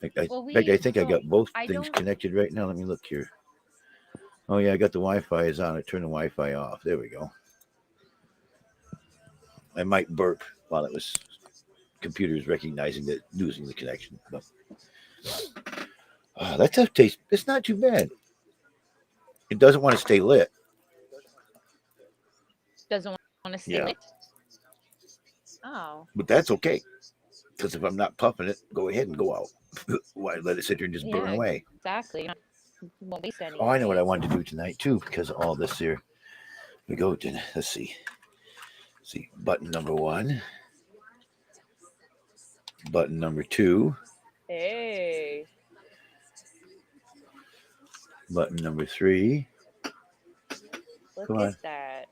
In fact, I think I got both things connected right now. Let me look here. Oh yeah, I got the Wi-Fi is on. I turn the Wi-Fi off. There we go. I might burp while it was computers recognizing that losing the connection. But that tough taste. It's not too bad. It doesn't want to stay lit.
Doesn't want to stay lit. Oh.
But that's okay. Because if I'm not puffing it, go ahead and go out. Why let it sit here and just burn away?
Exactly. Won't waste any.
Oh, I know what I wanted to do tonight too, because of all this here. We go to let's see. Button number 1. Button number 2.
Hey.
Button number 3.
Look at that.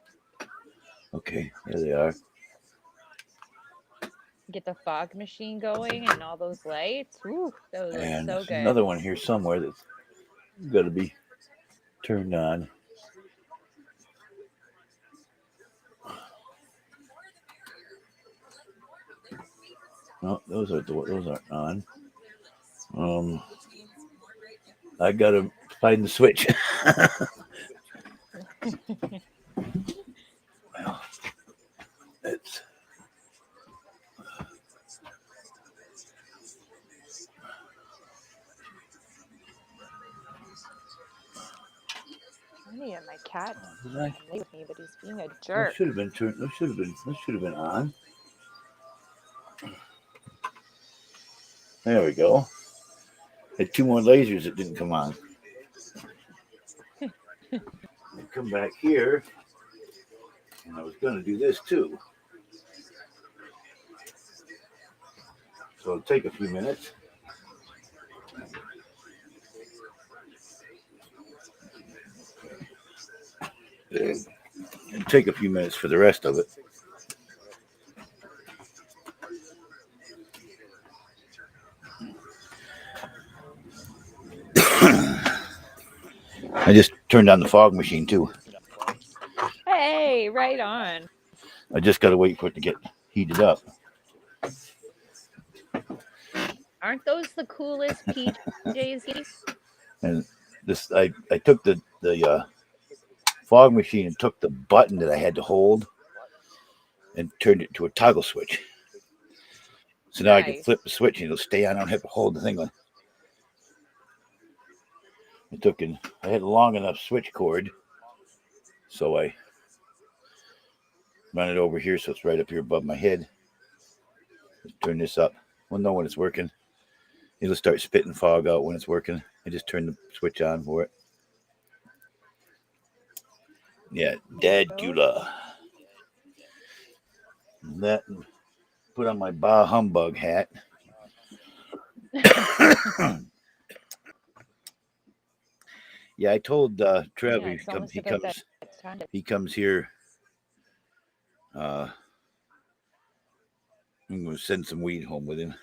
Okay, there they are.
Get the fog machine going and all those lights. Ooh, that would look
And
so good.
another one here somewhere that's got to be turned on. No, those aren't on. I gotta find the switch. Well, it's
I need my cat
did
to
I?
play with me, but he's being a
That
jerk.
should have been turned. That should have been on. There we go. Had two more lasers that didn't come on. Come back here, and I was going to do this too. So it'll take a few minutes. It'll take a few minutes for the rest of it. I just turned on the fog machine too.
Hey, right on.
I just got to wait for it to get heated up.
Aren't those the coolest PJs?
And this, I took the fog machine and took the button that I had to hold and turned it to a toggle switch. So now I can
Nice.
flip the switch and it'll stay on. I don't have to hold the thing on. I had a long enough switch cord, so I run it over here so it's right up here above my head. Just turn this up. We'll know when it's working. It'll start spitting fog out when it's working. I just turn the switch on for it. Yeah, Dadula. That, put on my Bah Humbug hat. Yeah, I told Trev
Yeah, it's almost about that time.
he comes here. I'm going to send some weed home with him.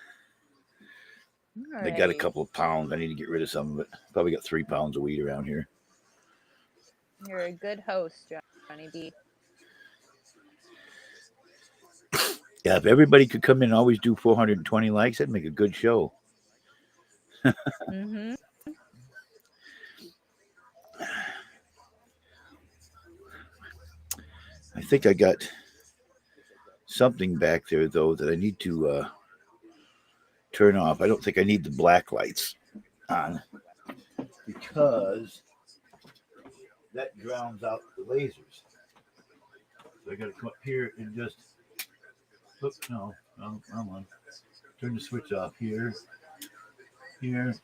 They got a
Alright.
couple of pounds. I need to get rid of some of it. Probably got 3 pounds of weed around here.
You're a good host, Johnny B.
Yeah, if everybody could come in and always do 420 likes, that'd make a good show.
Mm-hmm.
I think I got something back there, though, that I need to turn off. I don't think I need the black lights on because that drowns out the lasers. So I got to come up here and just, wrong one. Turn the switch off here, and where's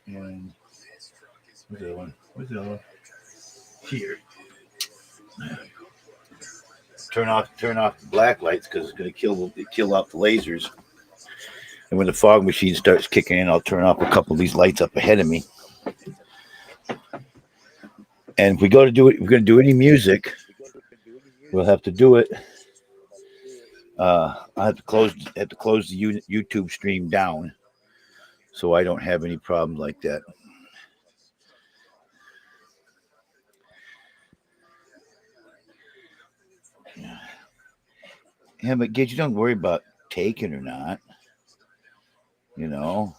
the other one? Here. Turn off the black lights because it's going to kill out the lasers. And when the fog machine starts kicking in, I'll turn off a couple of these lights up ahead of me. And if we're going to do any music, we'll have to do it. I have to close the YouTube stream down, so I don't have any problems like that. Yeah, but kids, you don't worry about taking or not. You know,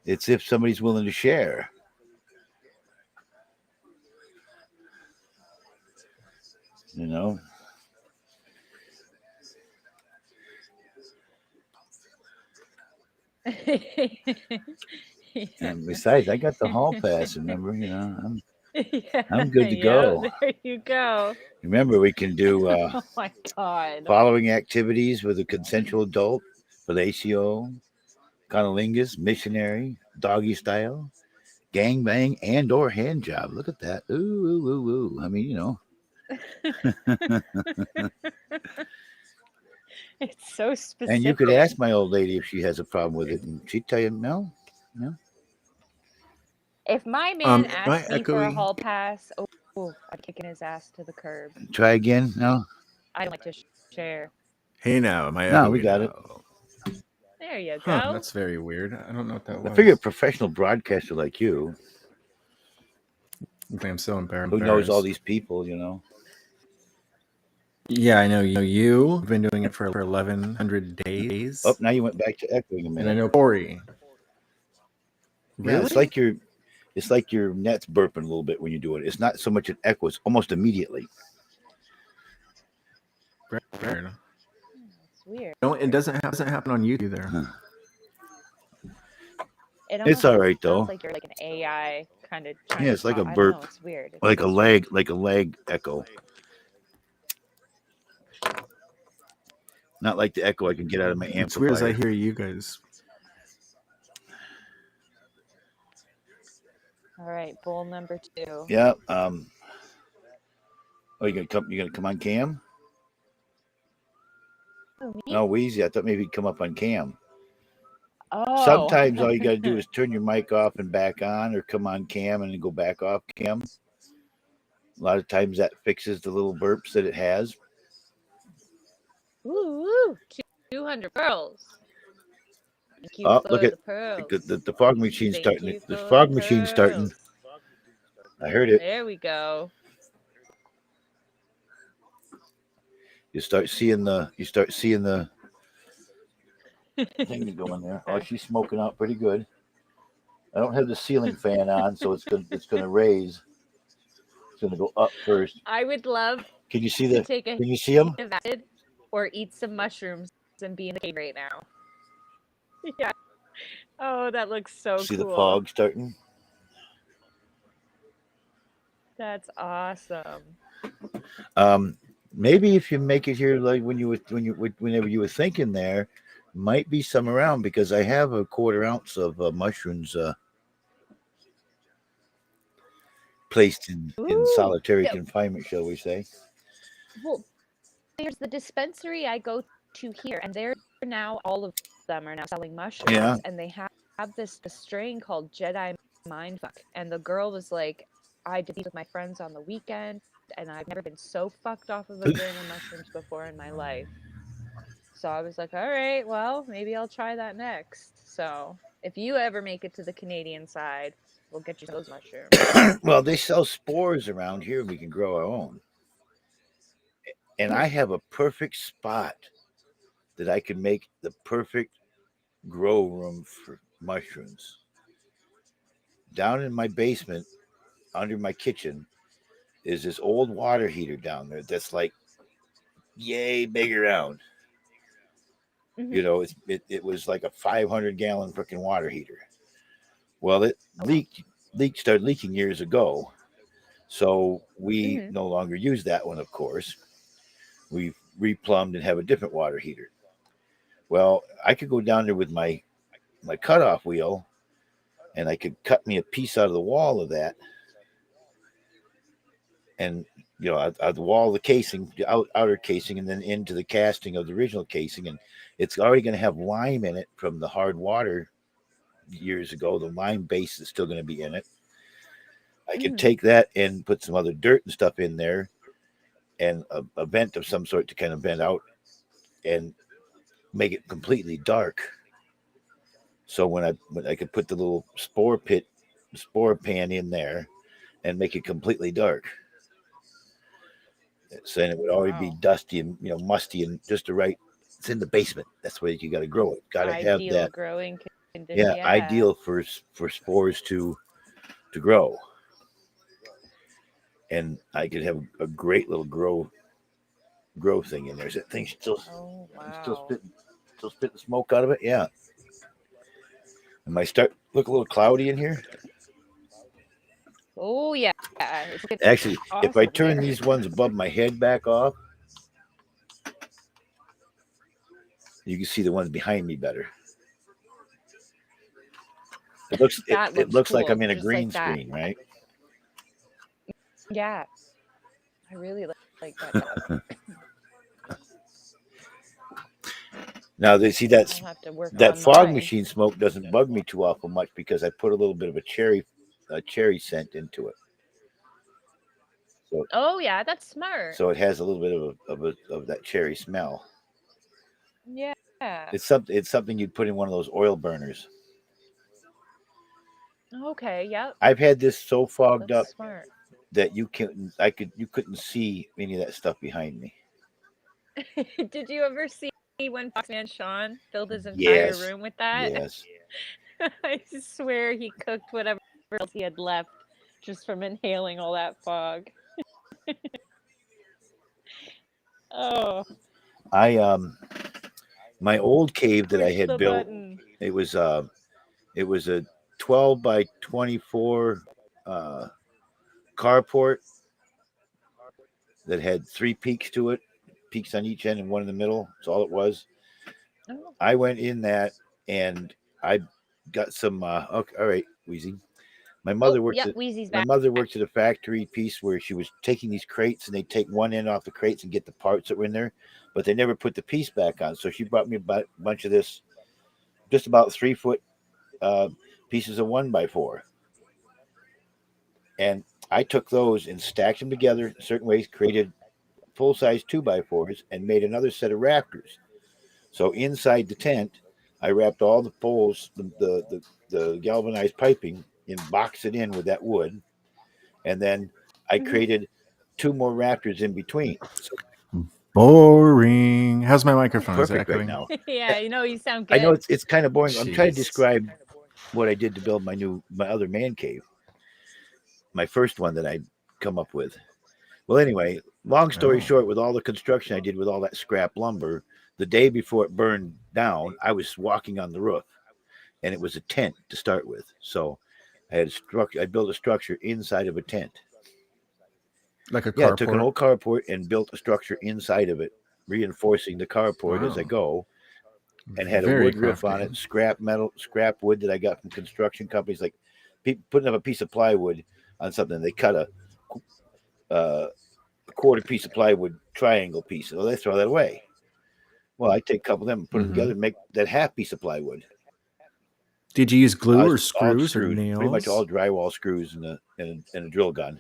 it's if somebody's willing to share. You know. And besides, I got the hall pass. Remember, I'm good to go.
There you go.
Remember, we can do
Oh my God.
following activities with a consensual adult for the ACO, conolingus, missionary, doggy style, gangbang, and or hand job. Look at that. Ooh, ooh, ooh, ooh. I mean,
It's so specific.
And you could ask my old lady if she has a problem with it, and she'd tell you no.
If my man
am I
asked me for a
echoing?
hall pass, I'm kicking his ass to the curb.
Try again. No.
I don't like to share.
Hey now, am I
No,
echoing
we got it.
now?
There you
Huh,
go.
that's very weird. I don't know what that
I
was.
figure a professional broadcaster like you,
I'm so embarrassed.
who knows all these people,
Yeah, I know you've been doing it for 1,100 days.
Oh, now you went back to echoing a
And I
minute.
know Corey.
Yeah,
Really?
it's like your net's burping a little bit when you do it. It's not so much an echo; it's almost immediately.
Weird.
It's weird.
No, it doesn't happen on YouTube either.
Huh.
It
It's
almost
all right
sounds
though.
like you're like an AI kind of trying
Yeah,
to
it's like a
talk. I don't
burp,
know. It's weird.
like a lag echo. Not like the echo I can get out of my amplifier.
It's weird as I hear you guys.
All right, bowl number 2.
Yeah. Oh, you gonna come? You gonna come on cam?
Oh, me?
No, Wheezy. I thought maybe he'd come up on cam.
Oh.
Sometimes all you got to do is turn your mic off and back on, or come on cam and then go back off cam. A lot of times that fixes the little burps that it has.
Ooh, 200 pearls. Thank you
Oh,
for
look at
the pearls.
the fog machine's
Thank
starting.
you
The
for
fog
the
machine's starting.
pearls.
I heard it.
There we go.
You start seeing the thing going there. Oh, she's smoking out pretty good. I don't have the ceiling fan on, so it's gonna raise. It's gonna go up first.
I would love
Can you see
to
the?
take a
Can you see them?
hit of acid or eat some mushrooms and be in the cave right now. Yeah. Oh, that looks so
See
cool.
the fog starting?
That's awesome.
Maybe if you make it here, like whenever you were thinking there, might be some around, because I have a 1/4 ounce of mushrooms placed in solitary confinement, shall we say?
Well, there's the dispensary I go to here, and they're now, all of them are now selling mushrooms.
Yeah.
And they have this strain called Jedi Mindfuck. And the girl was like, I did these with my friends on the weekend, and I've never been so fucked off of a gram of mushrooms before in my life. So I was like, all right, well, maybe I'll try that next. So if you ever make it to the Canadian side, we'll get you those mushrooms.
Well, they sell spores around here. We can grow our own. And I have a perfect spot that I can make the perfect grow room for mushrooms. Down in my basement, under my kitchen, is this old water heater down there that's like yay big around.
Mhm.
You know, it was like a 500-gallon freaking water heater. Well, it started leaking years ago. So we no longer use that one, of course. We've replumbed and have a different water heater. Well, I could go down there with my cutoff wheel, and I could cut me a piece out of the wall of that, and out the wall of the casing, the outer casing, and then into the casting of the original casing, and it's already going to have lime in it from the hard water years ago. The lime base is still going to be in it. I could take that and put some other dirt and stuff in there, and a vent of some sort to kind of vent out and make it completely dark. So when I could put the little spore pan in there and make it completely dark. So then it would already be dusty and musty and just the right. It's in the basement. That's where you got to grow it. Got to have that
growing condition.
Yeah, ideal for spores to grow. And I could have a great little grow thing in there. Is that thing still spitting smoke out of it? Yeah. It might look a little cloudy in here.
Oh yeah.
Actually,
awesome
if I turn
there.
these ones above my head back off, you can see the ones behind me better. It looks like
cool.
I'm in a
Just
green
like that.
screen, right?
Yeah. I really like that.
Now they see that
on
fog
mine.
machine smoke doesn't bug me too awful much, because I put a little bit of a cherry scent into it. So,
oh yeah, that's smart.
So it has a little bit of that cherry smell.
Yeah.
It's something you'd put in one of those oil burners.
Okay. Yep.
I've had this so fogged up
That's smart.
that you couldn't see any of that stuff behind me.
Did you ever see when Foxman Sean filled his entire
Yes,
room with that?
yes.
I swear he cooked whatever else he had left just from inhaling all that fog. Oh,
I my old cave that I
push
had
the
built.
button.
It was it was a 12 by 24 uh, carport that had three peaks to it, peaks on each end and one in the middle. That's all it was.
Oh,
I went in that and I got some. Okay, all right, Wheezy. My
oh,
mother worked
yep.
at
Wheezy's
my
back.
mother worked at a factory piece where she was taking these crates and they take one end off the crates and get the parts that were in there, but they never put the piece back on. So she brought me a bunch of this, just about 3 foot uh, pieces of 1x4, and I took those and stacked them together in certain ways, created full size 2x4s, and made another set of rafters. So inside the tent, I wrapped all the poles, the galvanized piping, and boxed it in with that wood, and then I created two more rafters in between. So
Boring. How's my
it's
microphone? Is it
perfect right
echoing?
now.
Yeah, you sound
I know
good.
it's kind of boring. I'm trying to
Jeez.
describe what I did to build my other man cave, my first one that I come up with. Well, anyway, long story
Oh.
short, with all the construction I did with all that scrap lumber, the day before it burned down, I was walking on the roof, and it was a tent to start with. So I had a structure. I built a structure inside of a tent.
Like a
Yeah, I took an
carport.
old carport and built a structure inside of it, reinforcing the carport as I
Wow.
go, and had a
Very
wood roof on
crafty.
it, scrap wood that I got from construction companies, like people putting up a piece of plywood on something. They cut a quarter piece of plywood triangle piece. So they throw that away. Well, I take a couple of them and put them
Mm-hmm.
together and make that half piece of plywood.
Did you use glue or
All
screws or
screws, pretty much all
nails?
drywall screws and a drill gun.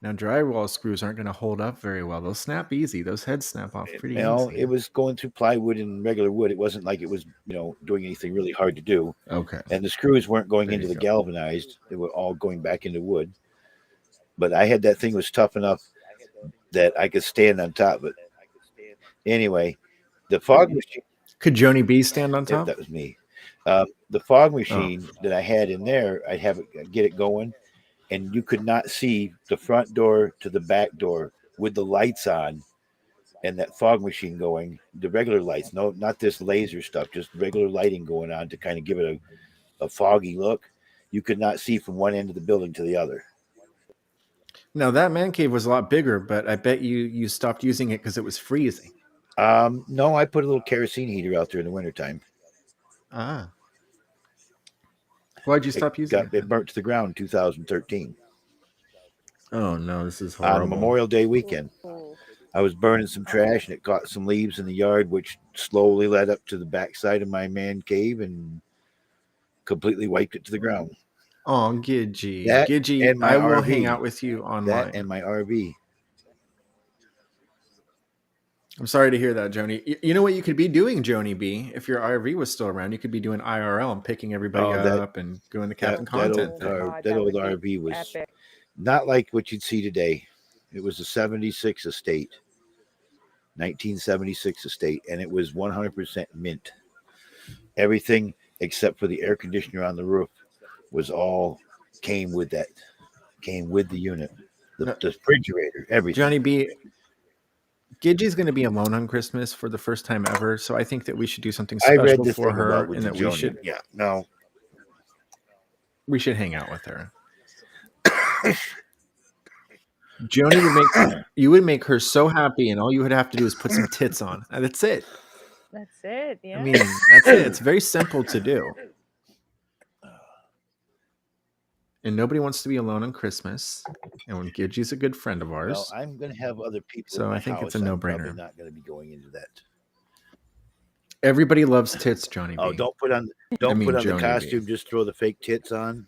Now, drywall screws aren't going to hold up very well. They'll snap easy. Those heads snap off pretty
You know,
easy.
it was going through plywood and regular wood. It wasn't like it was, doing anything really hard to do.
Okay.
And the screws weren't going
There
into
you
the
go.
galvanized; they were all going back into wood. But I had that thing was tough enough that I could stand on top of it. Anyway, the fog machine.
Could Joni B stand on top?
That was me. The fog
Oh.
machine that I had in there, I'd get it going, and you could not see the front door to the back door with the lights on and that fog machine going. The regular lights, no, not this laser stuff, just regular lighting going on to kind of give it a foggy look. You could not see from one end of the building to the other.
Now, that man cave was a lot bigger, but I bet you stopped using it because it was freezing.
No, I put a little kerosene heater out there in the wintertime.
Ah. Why'd you stop using it?
It burnt to the ground in 2013
Oh no, this is
on
horrible.
Memorial Day weekend.
Ooh.
I was burning some trash and it caught some leaves in the yard, which slowly led up to the backside of my man cave and completely wiped it to the ground.
Oh, Gidgey.
That
Gidgey,
and my
I will
RV.
hang out with you online.
That and my RV.
I'm sorry to hear that, Joni. You know what you could be doing, Joni B? If your RV was still around, you could be doing IRL and picking everybody up and doing the Captain Content thing.
God,
that old
would be
RV was
epic.
not like what you'd see today. It was a 76 estate, 1976 estate, and it was 100% mint. Everything except for the air conditioner on the roof was all came with the unit. The refrigerator, everything.
Johnny B, Gidgey's going to be alone on Christmas for the first time ever, so I think that we should do something
I read
special
this
for
thing
her,
about with
and that
Joni. Yeah, no,
we should hang out with her. Joni would make her so happy, and all you would have to do is put some tits on. And that's it.
That's it. Yeah.
I mean, that's it. It's very simple to do. And nobody wants to be alone on Christmas. And when Gidgey's a good friend of ours.
well, I'm going to have other people.
So
in my
I think it's a
house.
no-brainer.
I'm probably not going to be going into that.
Everybody loves tits, Johnny B.
Oh, don't put on the
Joni
costume.
B.
Just throw the fake tits on.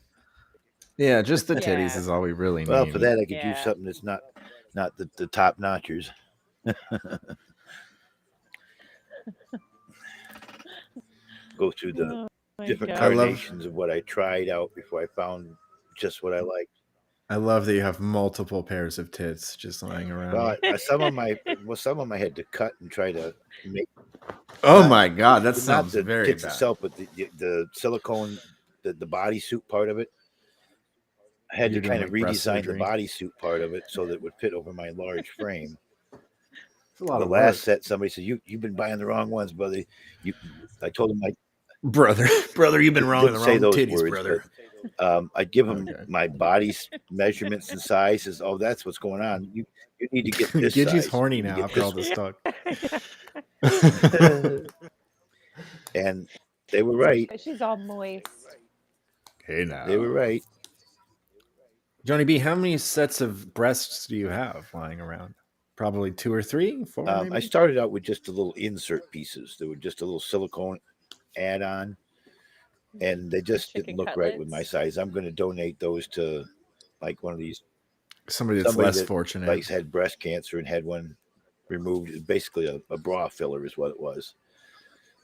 Yeah, just the titties
Yeah.
is all we really need.
Well, for that, I could use
Yeah.
something that's not the top notchers. go through the
Oh my
different
God.
I love-
carnations of what I tried out before I found just what I liked.
I love that you have multiple pairs of tits just lying around.
Well, some of them I had to cut and try to make.
Oh
not-
my god, that
not
sounds
the
very
tits
bad.
itself, but the silicone, the bodysuit part of it. I had
You're
to
doing,
kind of
like, breast
redesign the
surgery?
bodysuit part of it so that it would fit over my large frame.
It's a lot
The
of
last
work.
set, somebody said, "You've been buying the wrong ones, brother." I told them
Brother, you've been wrong with
didn't
the
say
wrong
those
titties,
words,
brother.
I'd give them
Okay.
my body's measurements and sizes. Oh, that's what's going on. You need to get this
Gidgey's
size.
horny
You need to
now
get
after all
this
this talk.
And they were right.
She's all moist.
Hey now.
They were right.
Johnny B, how many sets of breasts do you have lying around? Probably 2 or 3, 4
I
maybe?
started out with just the little insert pieces. They were just a little silicone add-on, and they just
Chicken
didn't look right with my
cutlets.
size. I'm going to donate those to like one of these
Somebody that's less
that,
fortunate.
like, had breast cancer and had one removed. It's basically a bra filler is what it was.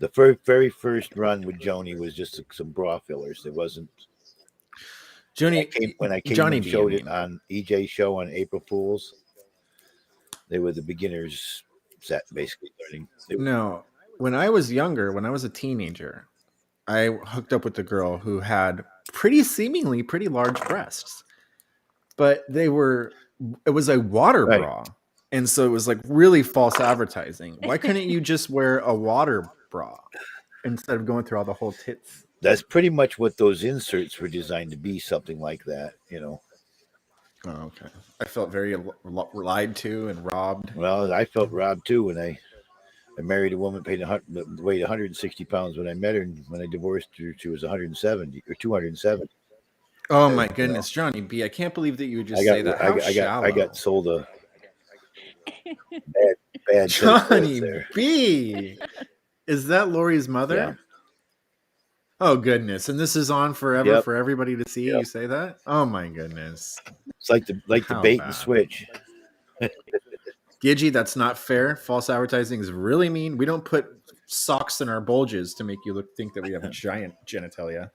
The very first run with Joni was just some bra fillers. It wasn't.
Joni,
When I came
Johnny
and
B,
showed
I
it
mean.
on EJ's show on April Fools, they were the beginners set, basically learning.
No, when I was younger, when I was a teenager, I hooked up with a girl who had seemingly pretty large breasts, but it was a water
Right.
bra. And so it was like really false advertising. Why couldn't you just wear a water bra instead of going through all the whole tits?
That's pretty much what those inserts were designed to be, something like that,
Oh, okay. I felt very lied to and robbed.
Well, I felt robbed too when I married a woman weighed 160 pounds when I met her, and when I divorced her, she was 170 or 270.
Oh my goodness, Johnny B! I can't believe that you would just say that. How shallow.
I got sold a bad
Johnny
there.
B! Is that Lori's mother?
Yeah.
Oh goodness! And this is on forever
Yep.
for everybody to see.
Yep.
You say that? Oh my goodness!
It's like the
How
bait
bad.
and switch.
Gidgey, that's not fair. False advertising is really mean. We don't put socks in our bulges to make you think that we have giant genitalia.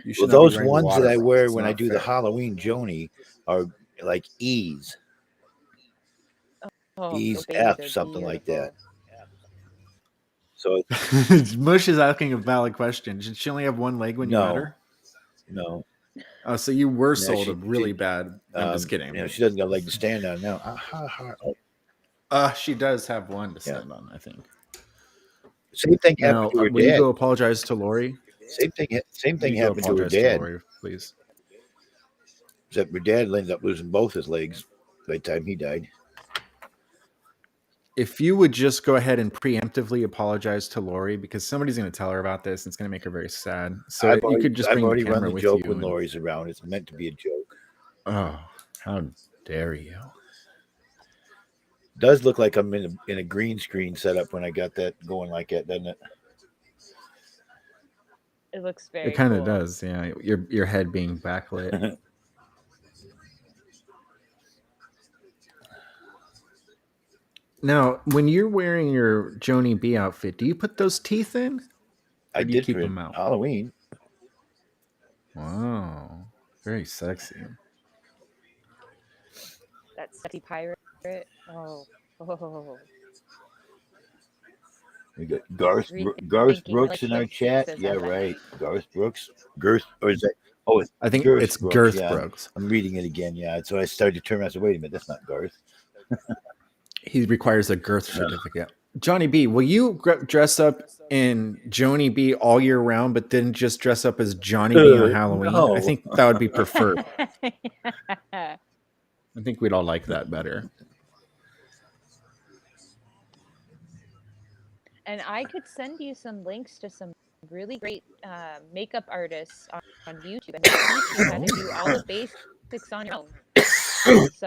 You should
Well,
not be
those
wearing
ones
water
that I
bras.
wear
It's
when I
not
do the
fair.
Halloween Joni are like E's,
Oh,
E's
baby,
F,
they're
something like
beautiful.
that. So
Mush is asking a valid question. Did she only have one leg when you met
No.
her?
no,
Oh, so you were
Yeah,
sold
she-
a really
she-
bad. I'm just kidding.
She doesn't got a leg to stand on now.
She does have one to stand on, I think.
Same thing
Now,
happened to her
will you
dad.
go apologize to Lori?
Same thing
Will you go
happened to her
apologize
dad.
Lori, please.
Except her dad ended up losing both his legs by the time he died.
If you would just go ahead and preemptively apologize to Lori, because somebody's going to tell her about this, and it's going to make her very sad. So
I've
you could just
I've
bring
already
the
run
camera
the
with
joke
you.
when
and-
Lori's around. It's meant to be a joke.
Oh, how dare you!
It does look like I'm in a green screen setup when I got that going like that, doesn't it?
It looks very
It kind of
cool.
does, yeah. Your head being backlit. Now, when you're wearing your Joni B outfit, do you put those teeth in?
I
do you
did
keep
for
them out?
Halloween.
Wow, very sexy.
That sexy pirate. Oh.
We got Garth
Rethinking
Brooks in our
relationships
chat.
as
Yeah,
a-
right. Garth Brooks. Or is that? Oh, it's
I think
Girth
it's
Brooks,
Girth
yeah.
Brooks.
I'm reading it again. Yeah, so I started to turn around and say, "Wait a minute, that's not Garth."
He requires a girth certificate. Johnny B, will you dress up in Joni B all year round, but then just dress up as Johnny B on Halloween?
no.
I think that would be preferred. I think we'd all like that better.
And I could send you some links to some really great makeup artists on YouTube, and they'll teach you how to do all the basics on your own. So,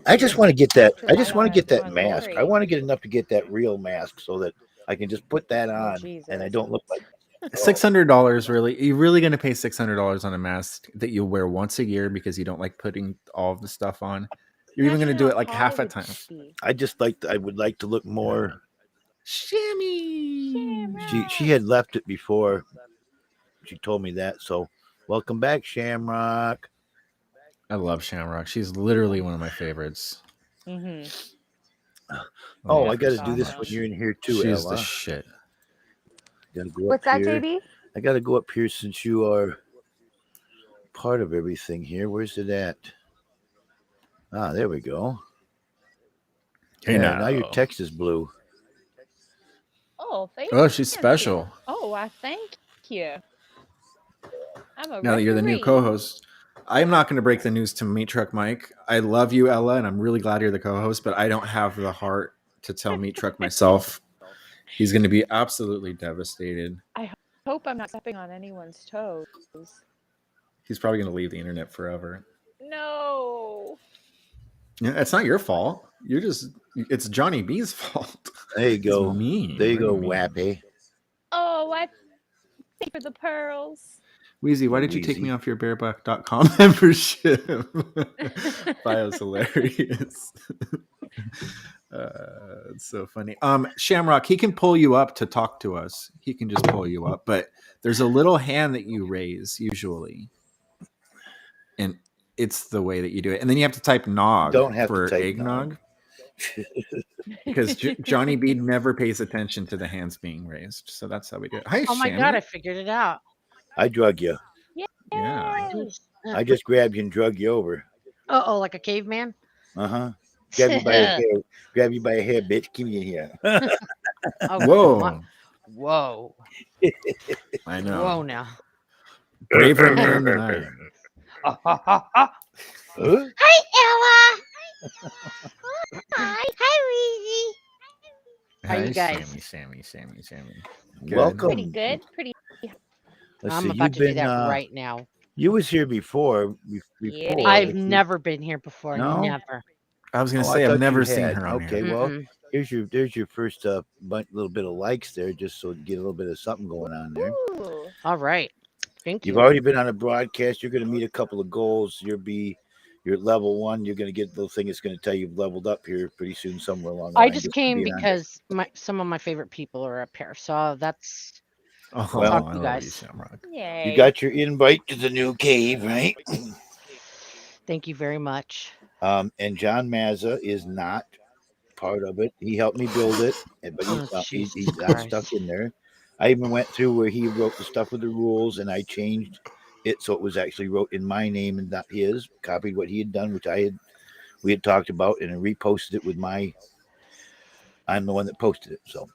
I just want to get that.
to
I just
rely
want to get that
on
mask.
Lori.
I want to get enough to get that real mask so that I can just put that on
Jesus.
and I don't look like.
$600, really? You're really going to pay $600 on a mask that you'll wear once a year because you don't like putting all of the stuff on? You're even going to
Imagine
do
how
it like
hot
half a
would
time.
be.
I would like to look more
Shimmy.
She had left it before she told me that. So welcome back, Shamrock.
I love Shamrock. She's literally one of my favorites.
Mm-hmm.
Oh,
Yeah,
I got to
she's
do this
awesome.
when you're in here too,
She's the
Ella.
shit.
Got to go
What's
up
that,
here.
JB?
I got to go up here since you are part of everything here. Where's it at? Ah, there we go.
Hey,
Yeah, now your
now.
text is blue.
Oh, thank
Oh, she's
you.
special.
Oh, I thank you. I'm a
Now that you're the new
referee.
co-host, I'm not going to break the news to Meat Truck Mike. I love you, Ella, and I'm really glad you're the co-host, but I don't have the heart to tell Meat Truck myself. He's going to be absolutely devastated.
I hope I'm not stepping on anyone's toes.
He's probably going to leave the internet forever.
No.
Yeah, it's not your fault. It's Johnny B's fault.
There you go.
It's mean.
There you go,
Really mean.
Wappy.
Oh, I thank you for the pearls.
Wheezy, why did you take
Wheezy.
me off your bareback.com membership? Bio's hilarious. It's so funny. Shamrock, he can pull you up to talk to us. He can just pull you up, but there's a little hand that you raise usually. And it's the way that you do it. And then you have to type nog
Don't have to
for
type
eggnog. Because Johnny B never pays attention to the hands being raised. So that's how we do it. Hi,
Oh my
Shammy.
god, I figured it out.
I drug you.
Yeah.
I just grabbed you and drug you over.
Oh, like a caveman?
Uh-huh. Grab you by a hair. Grab you by a hair, bitch. Keep me in here.
Oh,
Whoa.
Whoa.
I know.
Whoa now.
Braver man than I am.
Huh?
Hi, Ella. Hi. Hi, Weezy.
How you
Hi,
guys?
Sammy. Good.
Welcome.
Pretty good. Pretty.
Let's
I'm
see.
about
You've
to do
been.
that right now.
You was here before.
Yeah.
Before.
I've
Let's see.
never been here before.
No?
Never.
I was gonna
Oh, I
say I've
thought
never
you
seen
had.
her on
Okay,
here.
well,
Mm-mm.
there's your first little bit of likes there, just so to get a little bit of something going on there.
Ooh.
All right. Thank
You've
you.
already been on a broadcast. You're going to meet a couple of goals. You're level 1. You're going to get the little thing that's going to tell you've leveled up here pretty soon somewhere along the
I
line.
just
just
came
being on here.
because some of my favorite people are up here. So that's
Oh,
Well,
talk to
I
you
love
guys.
you, Shamrock.
Yay.
You got your invite to the new cave, right?
Thank you very much.
And John Mazza is not part of it. He helped me build it, but
Oh,
he's
Jesus
not
Christ.
stuck in there. I even went through where he wrote the stuff with the rules, and I changed it so it was actually wrote in my name and not his. Copied what he had done, which we had talked about, and reposted it with my. I'm the one that posted it, so.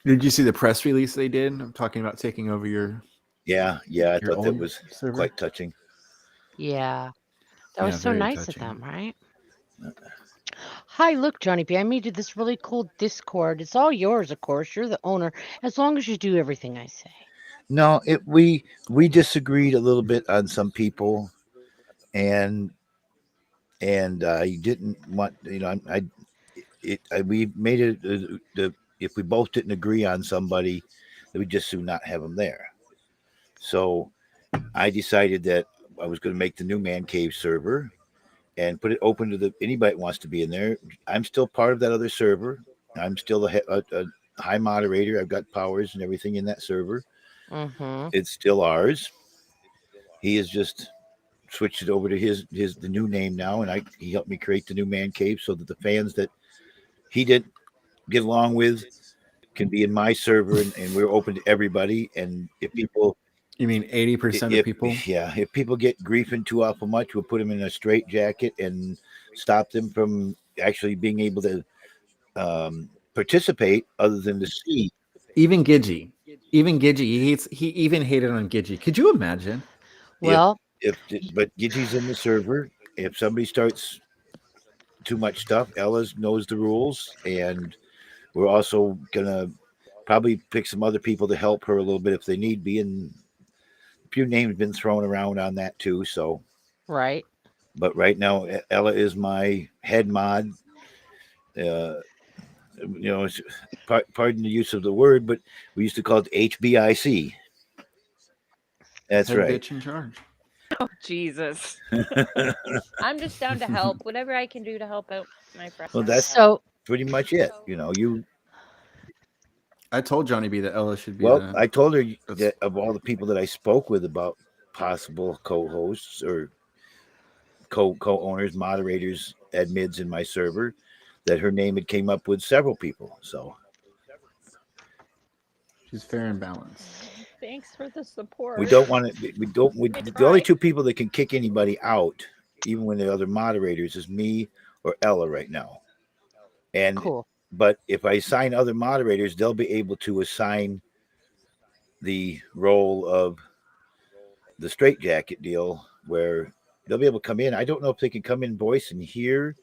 Did you see the press release they did? I'm talking about taking over your.
Yeah, I thought that
old
was
server?
quite touching.
Yeah. That was
Yeah,
so
very
nice
touching.
of them, right? Hi, look, Johnny B. I made you this really cool Discord. It's all yours, of course. You're the owner, as long as you do everything I say.
No, we disagreed a little bit on some people, and I didn't want we made it if we both didn't agree on somebody, that we just soon not have them there. So I decided that I was going to make the new man cave server and put it open to anybody that wants to be in there. I'm still part of that other server. I'm still a high moderator. I've got powers and everything in that server.
Mm-hmm.
It's still ours. He has just switched it over to the new name now, and he helped me create the new man cave so that the fans that he didn't get along with can be in my server, and we're open to everybody. And if people,
You mean 80% of people?
if people get griefing too awful much, we'll put them in a straitjacket and stop them from actually being able to participate, other than to see.
Even Gidgy. He even hated on Gidgy. Could you imagine?
Well,
But Gidgey's in the server. If somebody starts too much stuff, Ella knows the rules, and we're also gonna probably pick some other people to help her a little bit if they need be. And a few names been thrown around on that too. So,
right.
but right now, Ella is my head mod. Pardon the use of the word, but we used to call it HBIC. That's
Head
right.
bitch in charge.
Oh, Jesus. I'm just down to help. Whatever I can do to help out my friends.
Well, that's
So
pretty much it. You know,
I told Johnny B that Ella should be
well,
the.
I told her
That's-
that of all the people that I spoke with about possible co-hosts or co-owners, moderators, admins in my server, that her name had came up with several people. So
She's fair and balanced.
Thanks for the support.
we don't want to. We don't.
I
The only
try.
two people that can kick anybody out, even when the other moderators, is me or Ella right now. And
Cool.
but if I assign other moderators, they'll be able to assign the role of the straitjacket deal where they'll be able to come in. I don't know if they can come in voice and hear,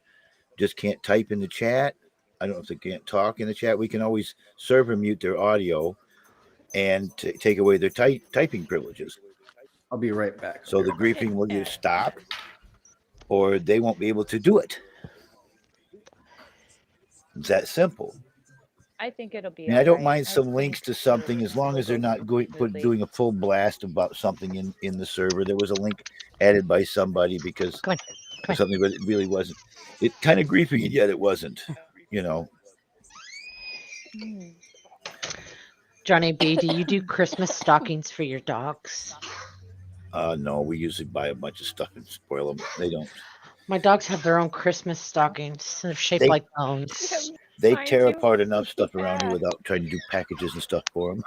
just can't type in the chat. I don't know if they can't talk in the chat. We can always server mute their audio and take away their typing privileges.
I'll be right back.
So the griefing will either stop or they won't be able to do it. It's that simple.
I think it'll be.
I mean, I don't
alright.
mind
I
some
think
links to something as long as they're not
smoothly.
doing a full blast about something in the server. There was a link added by somebody because
Come on.
of something, but it really wasn't. It kind of griefing, and yet it wasn't. You know,
Mm.
Johnny B, do you do Christmas stockings for your dogs?
no, we usually buy a bunch of stuff and spoil them. They don't.
My dogs have their own Christmas stockings. They're shaped
They-
like bones.
They
Mine
tear
too.
apart enough stuff around here
Yeah.
without trying to do packages and stuff for them.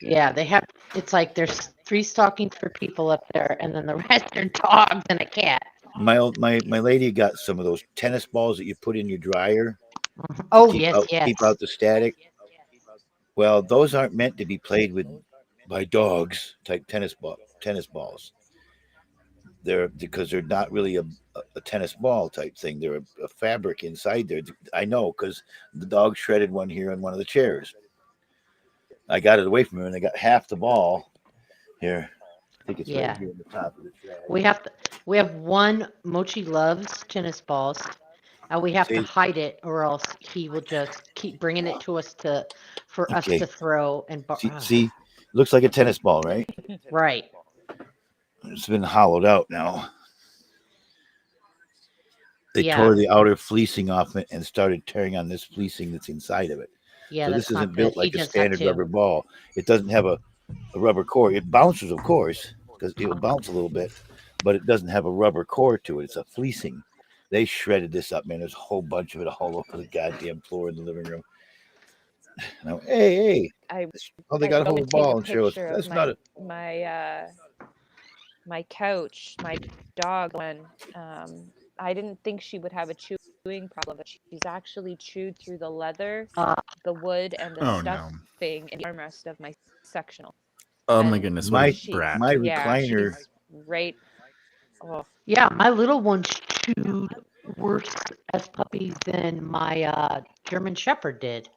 Yeah, they have. It's like there's 3 stockings for people up there, and then the rest are dogs and a cat.
My lady got some of those tennis balls that you put in your dryer.
Oh
keep
yes,
out,
yes.
keep out the static. Well, those aren't meant to be played with by dogs type tennis balls. They're because they're not really a tennis ball type thing. They're a fabric inside there. I know because the dog shredded one here on one of the chairs. I got it away from her and I got half the ball here. I think it's
Yeah.
right here on the top of the trash.
We have one Mochi loves tennis balls, and we have to
See?
hide it, or else he will just keep bringing it to us for us
Okay.
to throw and
See, looks like a tennis ball, right?
Right.
It's been hollowed out now. They
Yeah.
tore the outer fleecing off it and started tearing on this fleecing that's inside of it.
Yeah,
So
that's
this isn't
not
built
good. He
like a
does that
standard
too.
rubber ball. It doesn't have a rubber core. It bounces, of course, because it'll bounce a little bit, but it doesn't have a rubber core to it. It's a fleecing. They shredded this up, man. There's a whole bunch of it all over the goddamn floor in the living room. And I went, hey, oh, they got a
go
hold
and
of the
take
ball
a
and show us.
picture
That's
of
not a.
my couch, my dog. When I didn't think she would have a chewing problem, but she's actually chewed through the leather, the wood, and the
Oh, no.
stuffing in the armrest of my sectional.
Oh my
And
goodness,
My
what a
she-
brat.
my
Yeah,
recliner.
she's right. Oh,
Yeah, my little ones chewed worse as puppies than my German Shepherd did.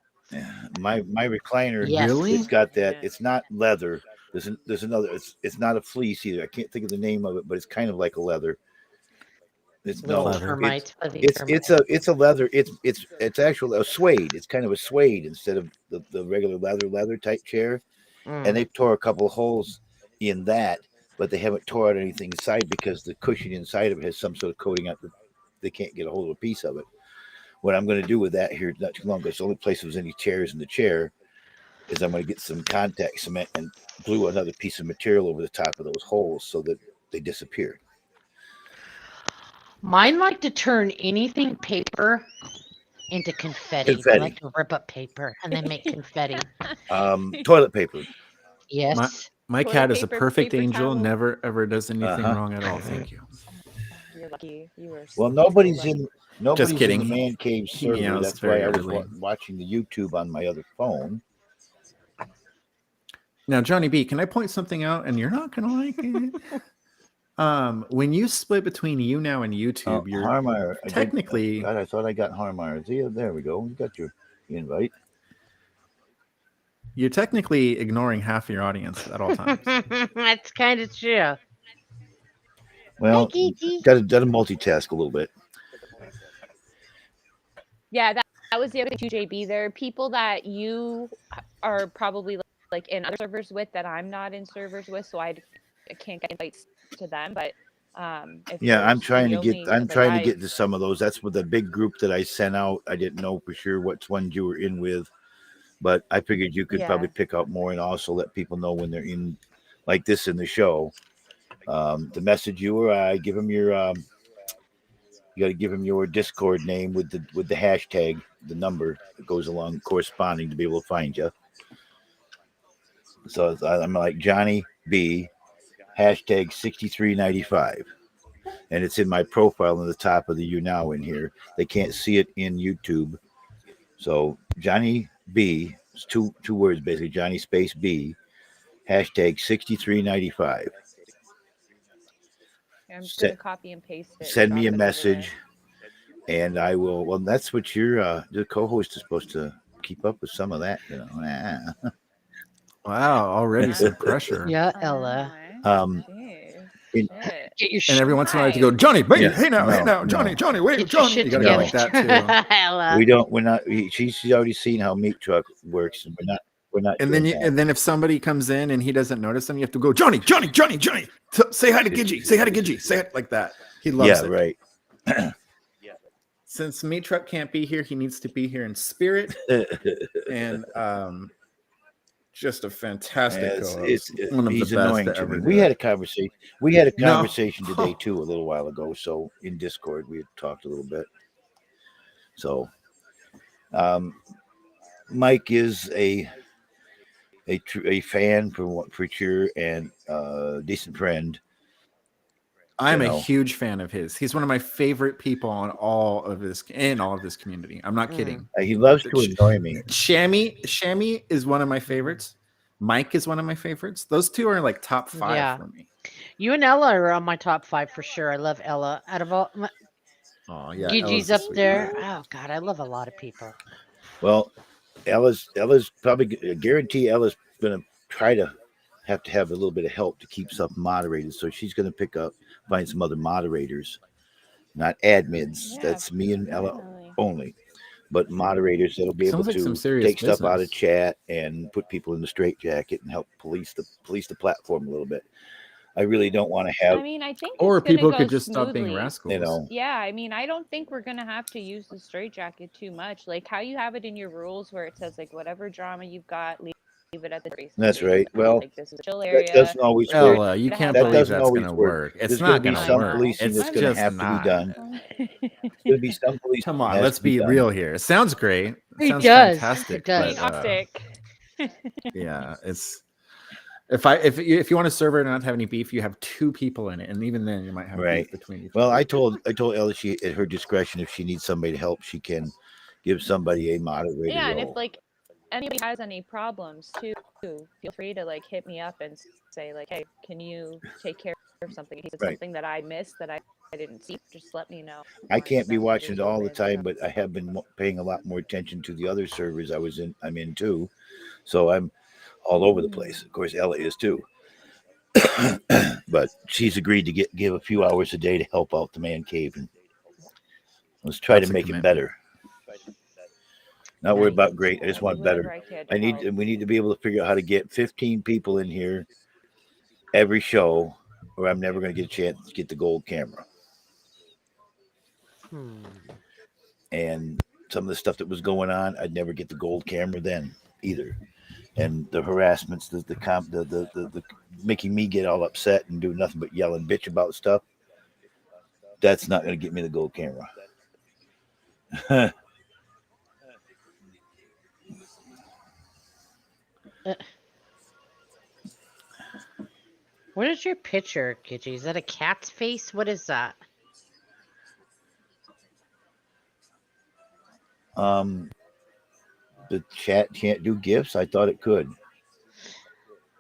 My recliner.
Yes.
Really?
It's got that.
Yeah.
It's not leather. There's another. It's not a fleece either. I can't think of the name of it, but it's kind of like a leather. It's
Little
no.
Leather.
termites.
It's a leather. It's actually a suede. It's kind of a suede instead of the regular leather type chair. And they tore a couple of holes in that, but they haven't tore out anything inside because the cushion inside of it has some sort of coating out that they can't get a hold of a piece of it. What I'm going to do with that here not too long ago, it's the only place there's any chairs in the chair, is I'm going to get some contact cement and glue another piece of material over the top of those holes so that they disappear.
Mine like to turn anything paper into confetti. They
Confetti.
like to rip up paper and then make confetti.
Toilet paper.
Yes.
My
Toilet
cat is a
paper,
perfect
paper
angel,
towel.
never ever does anything
Uh-huh.
wrong at all. Thank you.
You're lucky. You were.
Well,
so
nobody's
lucky.
in Nobody's
kidding.
in the man cave
He
server.
meows
That's why
very
I was
early.
watching the YouTube on my other phone.
Now, Johnny B, can I point something out? And you're not gonna like it. When you split between YouNow and YouTube, you're
Harmeyer.
technically
God, I thought I got Harmeyer. See, there we go. You got your invite.
you're technically ignoring half of your audience at all times.
That's kind of true.
Well,
Hi, Gigi.
got to multitask a little bit.
Yeah, that was the other thing too, JB. There are people that you are probably like in other servers with that I'm not in servers with, so I can't get invites to them. But If
Yeah, I'm
there's
trying
the
to get.
only
I'm
like
trying to
I
get to some of those. That's what the big group that I sent out. I didn't know for sure which ones you were in with, but I figured you could probably
yeah
pick out more and also let people know when they're in, like this in the show. The message you or I give them your. You got to give them your Discord name with the hashtag, the number that goes along corresponding to be able to find you. So I'm like Johnny B hashtag 6395. And it's in my profile in the top of the YouNow in here. They can't see it in YouTube. So Johnny B, it's two words basically, Johnny space B, hashtag 6395.
I'm just
Set,
gonna copy and paste it and
send me
drop
a
it over
message
there.
and I will. Well, that's what your the co-host is supposed to keep up with some of that, you know.
Wow, already some
Yeah.
pressure.
Yeah,
I
Ella.
know, eh?
um,
Jeez.
in,
Shit.
Get your
And every
shit
once in a while, I have to
Hi.
go, Johnny, wait,
yeah,
hey now, Johnny,
no,
Johnny, wait,
get your
Johnny.
shit
You got to go
together,
like that too.
Ella.
we're not. She's already seen how meat truck works, and we're not
And
doing
then
that.
and then if somebody comes in and he doesn't notice them, you have to go, Johnny, say hi to Gidgy, say hi to Gidgy, say it like that. He loves
Yeah,
it.
right.
Since Meat Truck can't be here, he needs to be here in spirit. And just a fantastic co-host, one of the
he's
best
annoying
to
to me.
ever
We
do
had
it.
a conversation. We had a
No,
conversation today too, a little while ago. So in Discord, we had talked a little bit. So um, Mike is a fan for sure and decent friend.
I'm a huge fan of his. He's one of my favorite people in all of this community. I'm not kidding.
He loves to annoy me.
Shammy is one of my favorites. Mike is one of my favorites. Those two are like top 5
Yeah.
for me.
You and Ella are on my top 5 for sure. I love Ella. Out of all,
Oh yeah,
Gigi's
Ella's a
up there.
sweetheart.
Oh God, I love a lot of people.
Well, Ella's probably guarantee Ella's gonna try to have a little bit of help to keep stuff moderated. So she's gonna find some other moderators, not admins.
Yeah,
That's me and Ella
definitely.
only, but moderators that'll be able
Sounds like some
to
serious
take stuff out of
business.
chat and put people in the straitjacket and help police the platform a little bit. I really don't want to have,
I mean, I think
Or
it's gonna
people
go
could just stop being
smoothly.
rascals.
Yeah, I mean, I don't think we're gonna have to use the straitjacket too much. Like how you have it in your rules, where it says like whatever drama you've got, leave it at the door.
That's
Basically,
right. Well,
like this is a chill
that
area.
doesn't always
If you're
work.
Ella, you
to
can't
have
That
believe
doesn't
fun,
that's
always
gonna
work.
work. It's
There's going to
not
be
gonna
I
some
work.
know.
policing
It's
that's going to
just
have to be
not.
done. There's going to be some policing
Come
that
on,
has
let's
to be
be
done.
real here. It sounds great. It
It
sounds
does.
fantastic.
It does.
But
optic.
yeah, it's if you want a server not to have any beef, you have 2 people in it, and even then you might have
Right.
beef between each
Well,
other.
I told Ella she at her discretion if she needs somebody to help, she can give somebody a moderator
Yeah, and if
role.
like anybody has any problems too, feel free to like hit me up and say like, hey, can you take care of something? If it's
Right.
something that I missed that I didn't see, just let me know.
I can't be
That's
watching it
totally
all the
open.
time,
So
but I have been paying a lot more attention to the other servers I'm in too. So I'm all over the place. Of course, Ella is too. But she's agreed to give a few hours a day to help out the man cave, and let's try
That's
to
a
make it
commitment.
better. Not worry
Nice.
about great. I just
I'll
want
do whatever
better.
I can to help.
We need to be able to figure out how to get 15 people in here every show, or I'm never going to get a chance to get the gold camera. And some of the stuff that was going on, I'd never get the gold camera then either. And the harassments, the making me get all upset and do nothing but yell and bitch about stuff. That's not going to get me the gold camera.
What is your picture, Gidgy? Is that a cat's face? What is that?
The chat can't do gifts. I thought it could.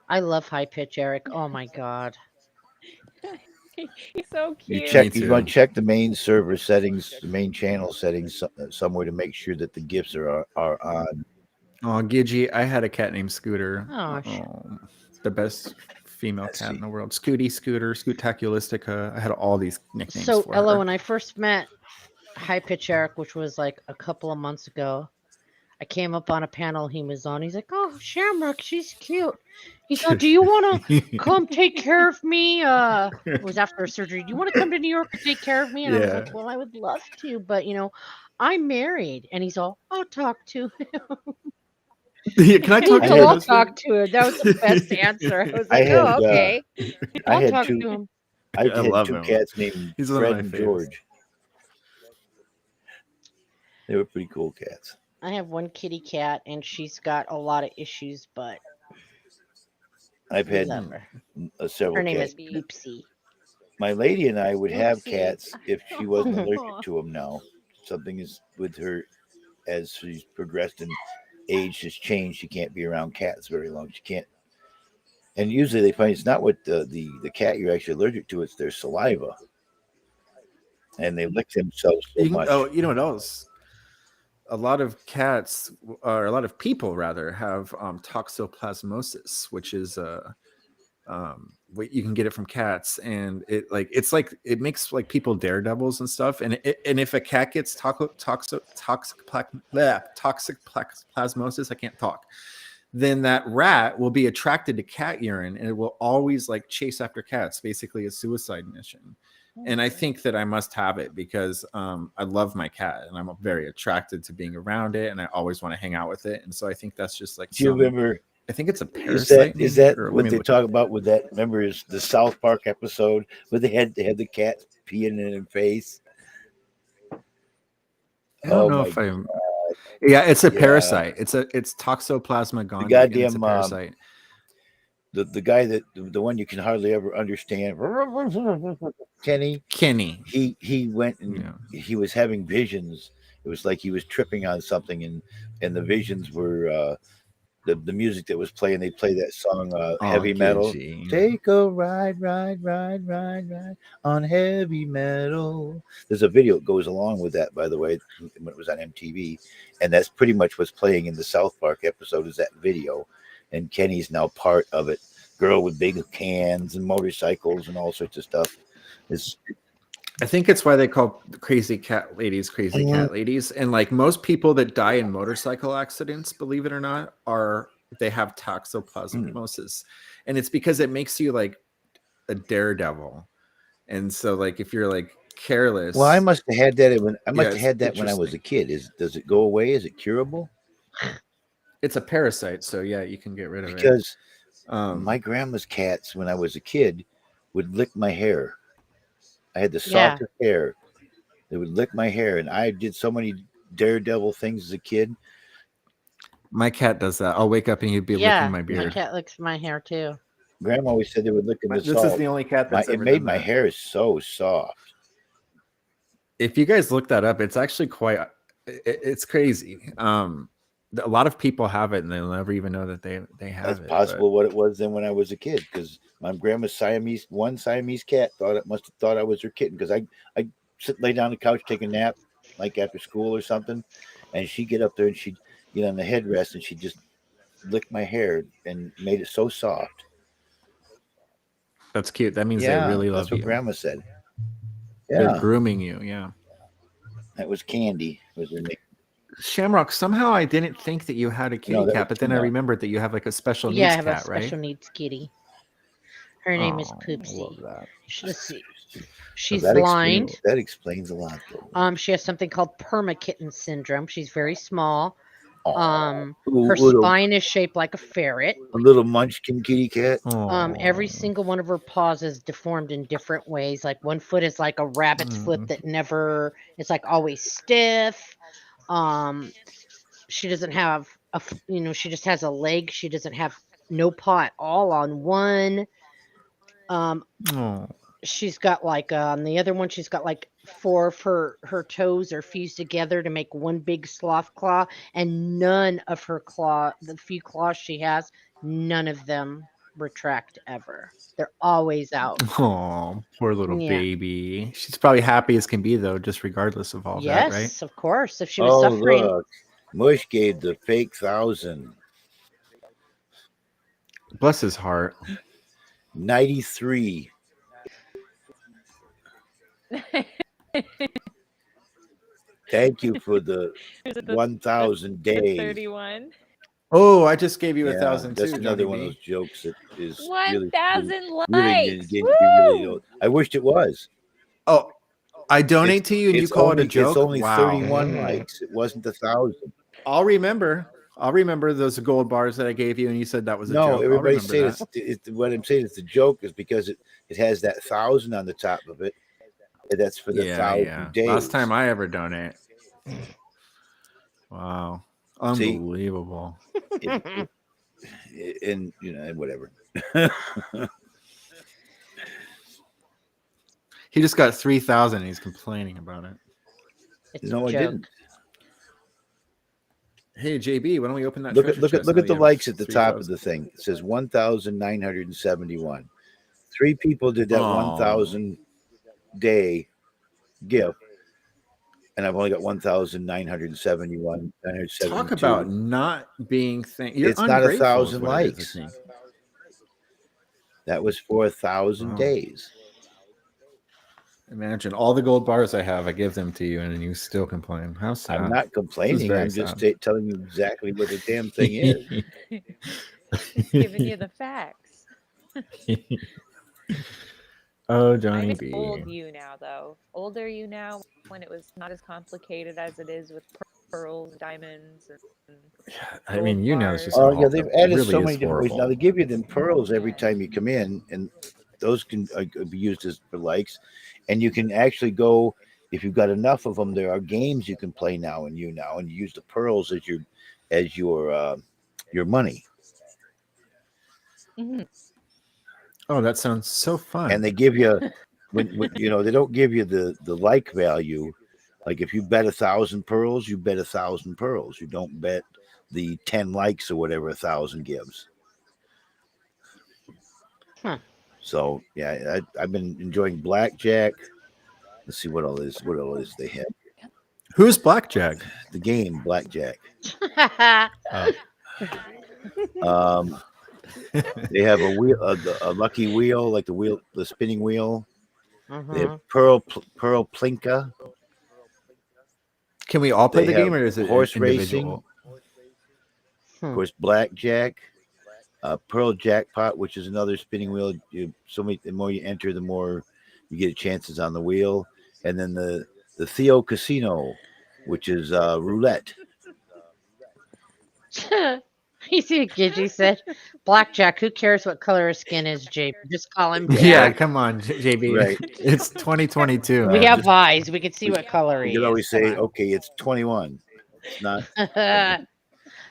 I love high pitch, Eric. Oh my God.
He's so
You
cute.
check.
Me
You want
too.
to check the main server settings, the main channel settings somewhere to make sure that the gifts are on.
Oh, Gidgy, I had a cat named Scooter.
Oh,
The best female
Let's
cat
see.
in the world. Scooter, Scootaculistica. I had all these nicknames
So
for
Ella,
her.
when I first met High Pitch Eric, which was like a couple of months ago, I came up on a panel he was on. He's like, "Oh, Shamrock, she's cute." He's like, "Do you want to come take care of me?" It was after surgery. "Do you want to come to New York and take care of me?" And I was like,
Yeah.
"Well, I would love to, but I'm married." And he's all, "I'll talk to him."
Can I talk
I
to
So
your
had-
I'll
husband?
talk to him. That was the best answer. I was
I
like,
had
"Oh, okay.
I
I'll
had
talk
two
to him."
I
I
had
love
two
him.
cats named
He's one of
Fred
my
and
favorites.
George. They were pretty cool cats.
I have one kitty cat, and she's got a lot of issues, but
I've
we
had
love her.
several
Her name
cats.
is Poopsie.
My lady and I would have
Oopsie.
cats if she wasn't allergic to them. Now something is with her as she's progressed and age has changed. She can't be around cats very long. She can't. And usually they find it's not what the cat you're actually allergic to; it's their saliva, and they lick themselves so much.
You know what else? A lot of cats, or a lot of people rather, have toxoplasmosis, which is you can get it from cats, and it makes like people daredevils and stuff. And if a cat gets toxic plasmosis, I can't talk. Then that rat will be attracted to cat urine, and it will always like chase after cats. Basically, a suicide mission. And I think that I must have it because I love my cat, and I'm very attracted to being around it, and I always want to hang out with it. And so I think that's just like
Do you remember?
I think it's a
Is
parasite.
is
maybe?
that
Or let
what
me
they
look
talk
at it.
about with that? Remember, is the South Park episode where they had the cat peeing in her face?
I don't
Oh
know
my!
if I'm. Yeah, it's a
Yeah.
parasite. It's Toxoplasma gondii, and it's a
goddamn,
parasite.
The guy that the one you can hardly ever understand, Kenny.
Kenny.
He went and
Yeah.
he was having visions. It was like he was tripping on something, and the visions were the music that was playing. They play that song, heavy metal.
Gidgee.
Take a ride, ride, ride, ride, ride on heavy metal. There's a video that goes along with that, by the way, when it was on MTV, and that's pretty much what's playing in the South Park episode. Is that video, and Kenny's now part of it. Girl with big cans and motorcycles and all sorts of stuff. It's
I think it's why they call crazy cat ladies crazy
Mhm.
cat ladies. And like most people that die in motorcycle accidents, believe it or not, they have toxoplasmosis. And it's because it makes you like a daredevil. And so like if you're like careless.
Well, I must have had that when I
it's
when I was a kid. Does it go away? Is it curable?
It's a parasite, so yeah, you can get rid of it.
Because my grandma's cats, when I was a kid, would lick my hair. I had the
Yeah.
softest hair. They would lick my hair, and I did so many daredevil things as a kid.
My cat does that. I'll wake up and he'd be
Yeah,
licking my beard.
my cat licks my hair too.
Grandma always said they would lick in the
This
salt.
is the only cat that's
It
ever
made
done
my
that.
hair so soft.
If you guys look that up, it's actually quite. It's crazy. A lot of people have it, and they'll never even know that they have
That's
it.
possible what it was then when I was a kid, because my grandma's Siamese cat must have thought I was her kitten, because I lay down on the couch, take a nap, like after school or something, and she'd get up there and she'd get on the headrest and she'd just lick my hair and made it so soft.
That's cute. That means they really love
that's what
you.
Grandma said.
They're
Yeah,
grooming you. Yeah.
that was Candy. Was her name?
Shamrock, somehow I didn't think that you had a kitty
that
cat,
was
but then I
Tina.
remembered that you have like a special
Yeah, I
needs
have
cat,
a
right?
special needs kitty. Her name is
Oh, I
Poopsie.
love that.
Let's see.
So
She's
that
blind.
That explains a lot, though.
She has something called permakitten syndrome. She's very small.
Aw,
Her spine is shaped like a ferret.
a little munchkin kitty cat.
Every single one of her paws is deformed in different ways. Like one foot is like a rabbit's foot that never, it's like always stiff. She doesn't have she just has a leg. She doesn't have no paw at all on one. She's got like on the other one, she's got like 4 of her toes are fused together to make one big sloth claw, and none of her the few claws she has, none of them retract ever. They're always out.
Oh, poor little
Yeah.
baby. She's probably happy as can be though, just regardless of all that, right?
Yes, of course. If she was suffering.
Look, Mush gave the fake 1,000.
Bless his heart.
93. Thank you for the
Is it the
1,000 days.
31?
Oh, I just gave you
Yeah,
1,000
that's
too,
another
Johnny
one of
B.
those jokes that is really
1,000
really
likes.
getting to be really
Woo!
old. I wished it was.
Oh, I
It's
donate to you and you call it a
it's
joke?
only
Wow.
31 likes. It wasn't 1,000.
I'll remember those gold bars that I gave you and you said that was a
No,
joke. I'll
everybody's
remember
saying
that.
it's what I'm saying. It's a joke is because it has that 1,000 on the top of it. And that's for the 1,000 days.
Last time I ever donate. Wow.
See?
Unbelievable.
And whatever.
He just got 3,000 and he's complaining about it.
It's
No,
a
I
joke.
didn't.
Hey JB, why don't we open that?
Look
treasure chest
at
now
the
that you
likes
have
at the top of
3,000?
the thing. It says 1,971. 3 people did that 1,000 day gift, and I've only got 1,971.
Talk about not being You're
It's not
ungrateful is
1,000
what it is, I
likes.
think.
That was for 1,000
Wow.
days.
Imagine all the gold bars I have, I give them to you, and you still complain. How sad.
I'm not complaining.
very
I'm just
sad.
telling you exactly what the damn thing is.
Just giving you the facts.
Oh,
I
Johnny
miss
B.
old you now, though. Older you now, when it was not as complicated as it is with pearls, diamonds, and
I mean,
gold
it's just
Oh
bars.
yeah, they've added
really
so
is
many different ways. Now
horrible.
they give you them pearls every time you come in, and those can be used as for likes. And you can actually go if you've got enough of them. There are games you can play now in YouNow, and you use the pearls as your money.
Mhm.
Oh, that sounds so fun.
And they give you when they don't give you the like value. Like if you bet 1,000 pearls, you bet 1,000 pearls. You don't bet the 10 likes or whatever 1,000 gives.
Huh.
So yeah, I've been enjoying blackjack. Let's see what all is they have.
Who's Blackjack?
The game blackjack.
Oh.
They have a wheel, a lucky wheel, like the spinning wheel. They have
Mhm.
pearl plinka.
Can we all play
They
the game,
have
or is it
horse
individual?
Of course, blackjack, pearl jackpot, which is another spinning wheel. The more you enter, the more you get chances on the wheel. And then the Theo Casino, which is roulette.
You see what Gidgy said? Blackjack, who cares what color his skin is, JP? Just call him
Yeah,
Jack.
come on, JB.
Right.
It's 2022.
We
man.
have
Just-
eyes. We can see what color
You
he
can always
is.
say, okay, it's 21. It's not.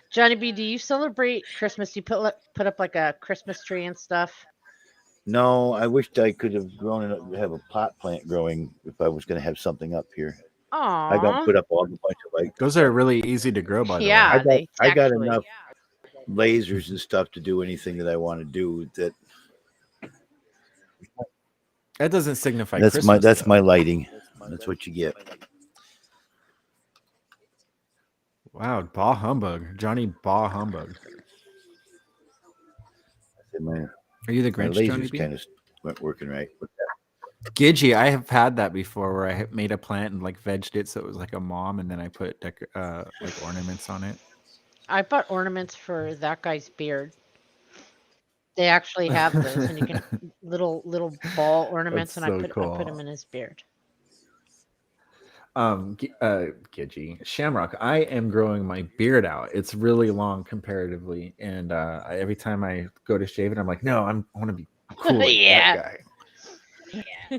Johnny B, do you celebrate Christmas? You put up like a Christmas tree and stuff?
No, I wished I could have have a pot plant growing if I was going to have something up here. I don't
Aw.
put up all the bunch of like.
Those are really easy to grow, by the
Yeah,
way.
I got enough lasers and stuff to do anything that I want to do.
That doesn't signify
That's
Christmas.
my lighting. That's what you get.
Wow, Bah Humbug. Johnny Bah Humbug.
My
Are you the Grinch, Johnny
lasers
B?
kind of weren't working right.
Gidgy, I have had that before where I made a plant and like vegged it so it was like a mom, and then I put like ornaments on it.
I bought ornaments for that guy's beard. They actually have those, and you can little ball ornaments,
That's
and
so
I put
cool.
them in his beard.
Gidgy Shamrock, I am growing my beard out. It's really long comparatively, and every time I go to shave it, I'm like, no, I want to be cool like
Yeah.
that guy.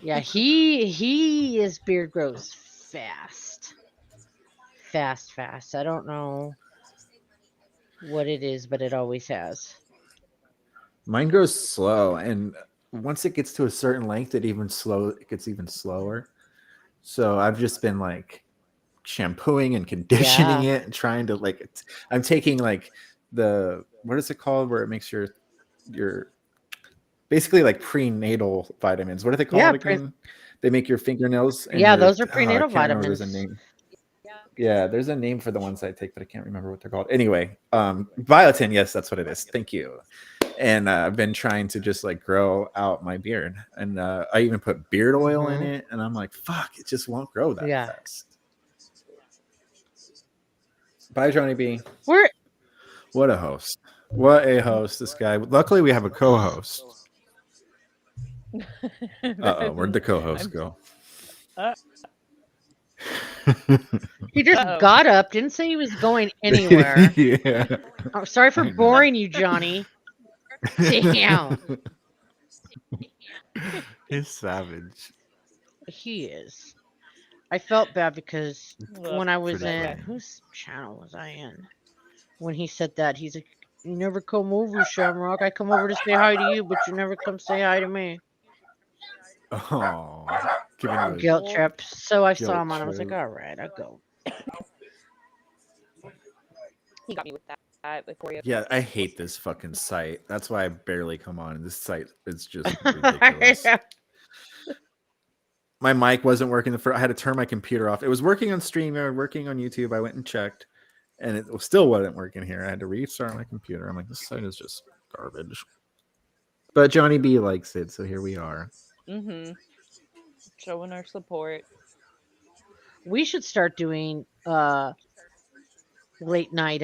Yeah, his beard grows fast. Fast. I don't know what it is, but it always has.
Mine grows slow, and once it gets to a certain length, it gets even slower. So I've just been like shampooing and conditioning it and trying to I'm taking like what is it called where it makes your basically like prenatal vitamins. What are they called again? They make your fingernails. And
those are prenatal vitamins.
There's a name. Yeah, there's a name for the ones I take, but I can't remember what they're called. Anyway, biotin. Yes, that's what it is. Thank you. And I've been trying to just like grow out my beard, and I even put beard oil in it, and I'm like, fuck, it just won't grow that fast. Bye, Johnny B.
We're
What a host. What a host, this guy. Luckily, we have a co-host. Uh-oh, where'd the co-host go?
he just
Uh-oh.
got up, didn't say he was going anywhere.
Yeah.
Oh, sorry for
I know.
boring you, Johnny. Damn.
He's savage.
He is. I felt bad because
Love
when I was
that
in
guy.
whose channel was I in? When he said that, he's like, "You never come over, Shamrock. I come over to say hi to you, but you never come say hi to me."
Oh, giving you a
Guilt trip. So I saw
guilt
him on. I was like,
trip.
"All right, I'll go."
He got me with that before you.
Yeah, I hate this fucking site. That's why I barely come on. This site is just ridiculous. My mic wasn't working. I had to turn my computer off. It was working on StreamYard, working on YouTube. I went and checked, and it still wasn't working here. I had to restart my computer. I'm like, this site is just garbage. But Johnny B likes it, so here we are.
Mm-hmm. Showing our support.
We should start doing late night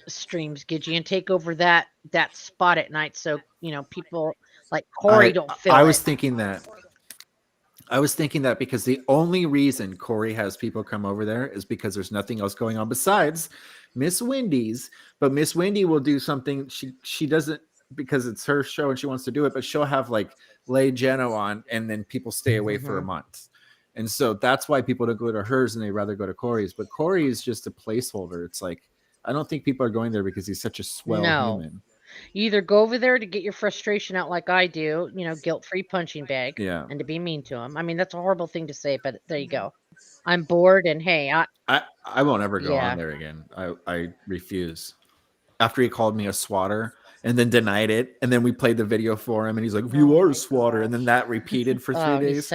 streams, Gidgy, and take over that spot at night, so people like Corey don't feel
I
it.
was thinking that. I was thinking that because the only reason Corey has people come over there is because there's nothing else going on besides Miss Wendy's. But Miss Wendy will do something she doesn't, because it's her show and she wants to do it, but she'll have like Lay Jeno on, and then people stay away for a month. And so that's why people don't go to hers and they rather go to Corey's. But Corey is just a placeholder. It's like, I don't think people are going there because he's such a swell human.
You either go over there to get your frustration out like I do, guilt-free punching bag, and to be mean to him. I mean, that's a horrible thing to say, but there you go. I'm bored, and hey,
I won't ever go on there again. I refuse. After he called me a swatter and then denied it, and then we played the video for him, and he's like, "You are a swatter," and then that repeated for 3 days.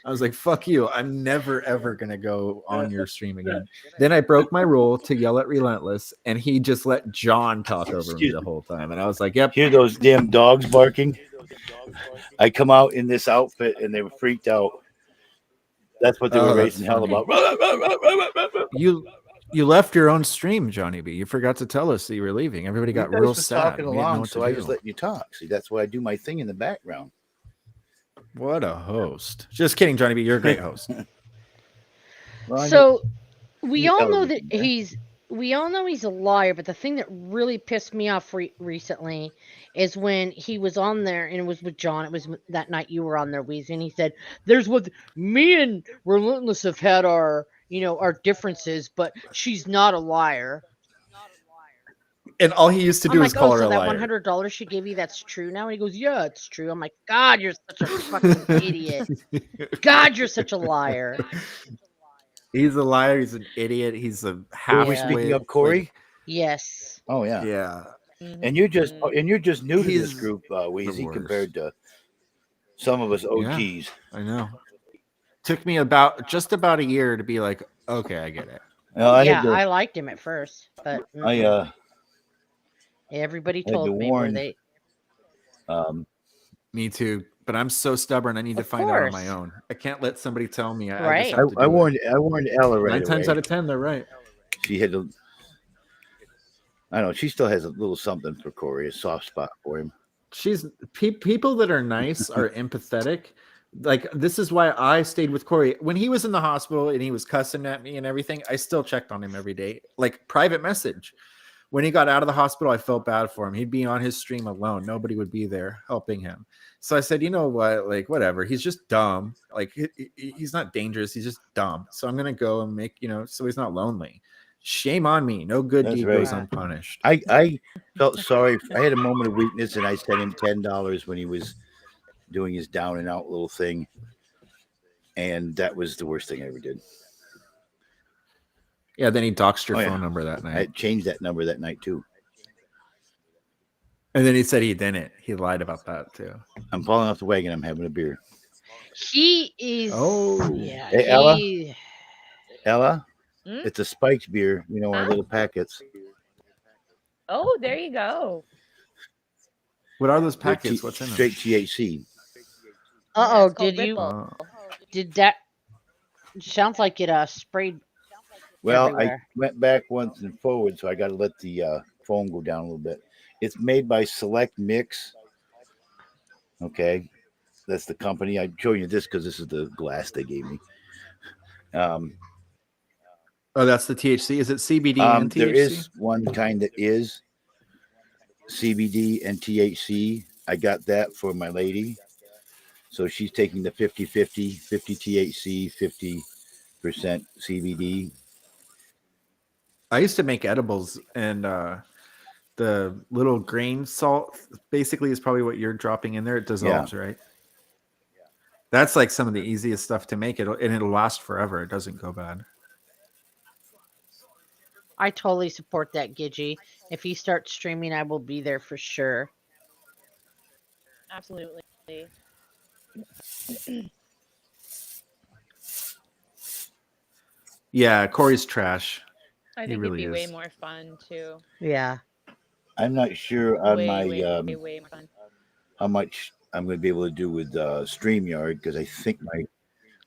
I was like, "Fuck you! I'm never ever gonna go on your stream again." Then I broke my rule to yell at Relentless, and he just let John talk over me the whole time, and I was like, "Yep."
Hear those damn dogs barking? I come out in this outfit, and they were freaked out. That's what they were raising hell about.
You left your own stream, Johnny B. You forgot to tell us that you were leaving. Everybody got real sad.
Talking along, so I just let you talk. See, that's why I do my thing in the background.
What a host! Just kidding, Johnny B. You're a great host.
So we all know that he's a liar, but the thing that really pissed me off recently is when he was on there, and it was with John. It was that night you were on there, Weezy, and he said, "There's what me and Relentless have had our differences, but she's not a liar."
And all he used to do was call her a liar.
That $100 she gave you, that's true now? And he goes, "Yeah, it's true." I'm like, God, you're such a fucking idiot. God, you're such a liar.
He's a liar. He's an idiot. He's a half.
Are we speaking of Corey?
Yes.
Oh yeah.
Yeah.
And you're just new to this group, Weezy, compared to some of us OGs.
Yeah, I know. Took me just about a year to be like, okay, I get it.
I liked him at first, but everybody told me where they.
Me too, but I'm so stubborn. I need to find out on my own. I can't let somebody tell me.
Right.
I warned Ella right
9 times out of 10, they're right.
She had to. I don't know. She still has a little something for Corey, a soft spot for him.
She's people that are nice are empathetic. Like, this is why I stayed with Corey when he was in the hospital and he was cussing at me and everything. I still checked on him every day, like private message. When he got out of the hospital, I felt bad for him. He'd be on his stream alone. Nobody would be there helping him. So I said, you know what? Like, whatever. He's just dumb. Like, he's not dangerous. He's just dumb. So I'm going to go and make, so he's not lonely. Shame on me. No good deed goes unpunished.
I felt sorry. I had a moment of weakness, and I sent him $10 when he was doing his down and out little thing. And that was the worst thing I ever did.
Yeah, then he doxed your phone number that night.
I changed that number that night, too.
And then he said he didn't. He lied about that, too.
I'm falling off the wagon. I'm having a beer.
He is.
Oh.
Yeah.
Hey, Ella? It's a spiked beer, our little packets.
Oh, there you go.
What are those packets? What's in them?
Straight THC.
Did that? Sounds like it sprayed
Well, I
everywhere.
went back once and forward, so I got to let the phone go down a little bit. It's made by Select Mix. Okay, that's the company. I'm showing you this because this is the glass they gave me. Um,
Oh, that's the THC. Is it CBD and
there
THC?
is one kind that is CBD and THC. I got that for my lady. So she's taking the 50-50, 50 THC, 50% CBD.
I used to make edibles, and the little grain salt basically is probably what you're dropping in there. It dissolves, right? That's like some of the easiest stuff to make, and it'll last forever. It doesn't go bad.
I totally support that, Gidgy. If you start streaming, I will be there for sure.
Absolutely.
Yeah, Corey's trash.
I
He
think
really
it'd be way
is.
more fun too.
Yeah.
I'm not sure on
Way,
my
way more fun.
how much I'm going to be able to do with StreamYard because I think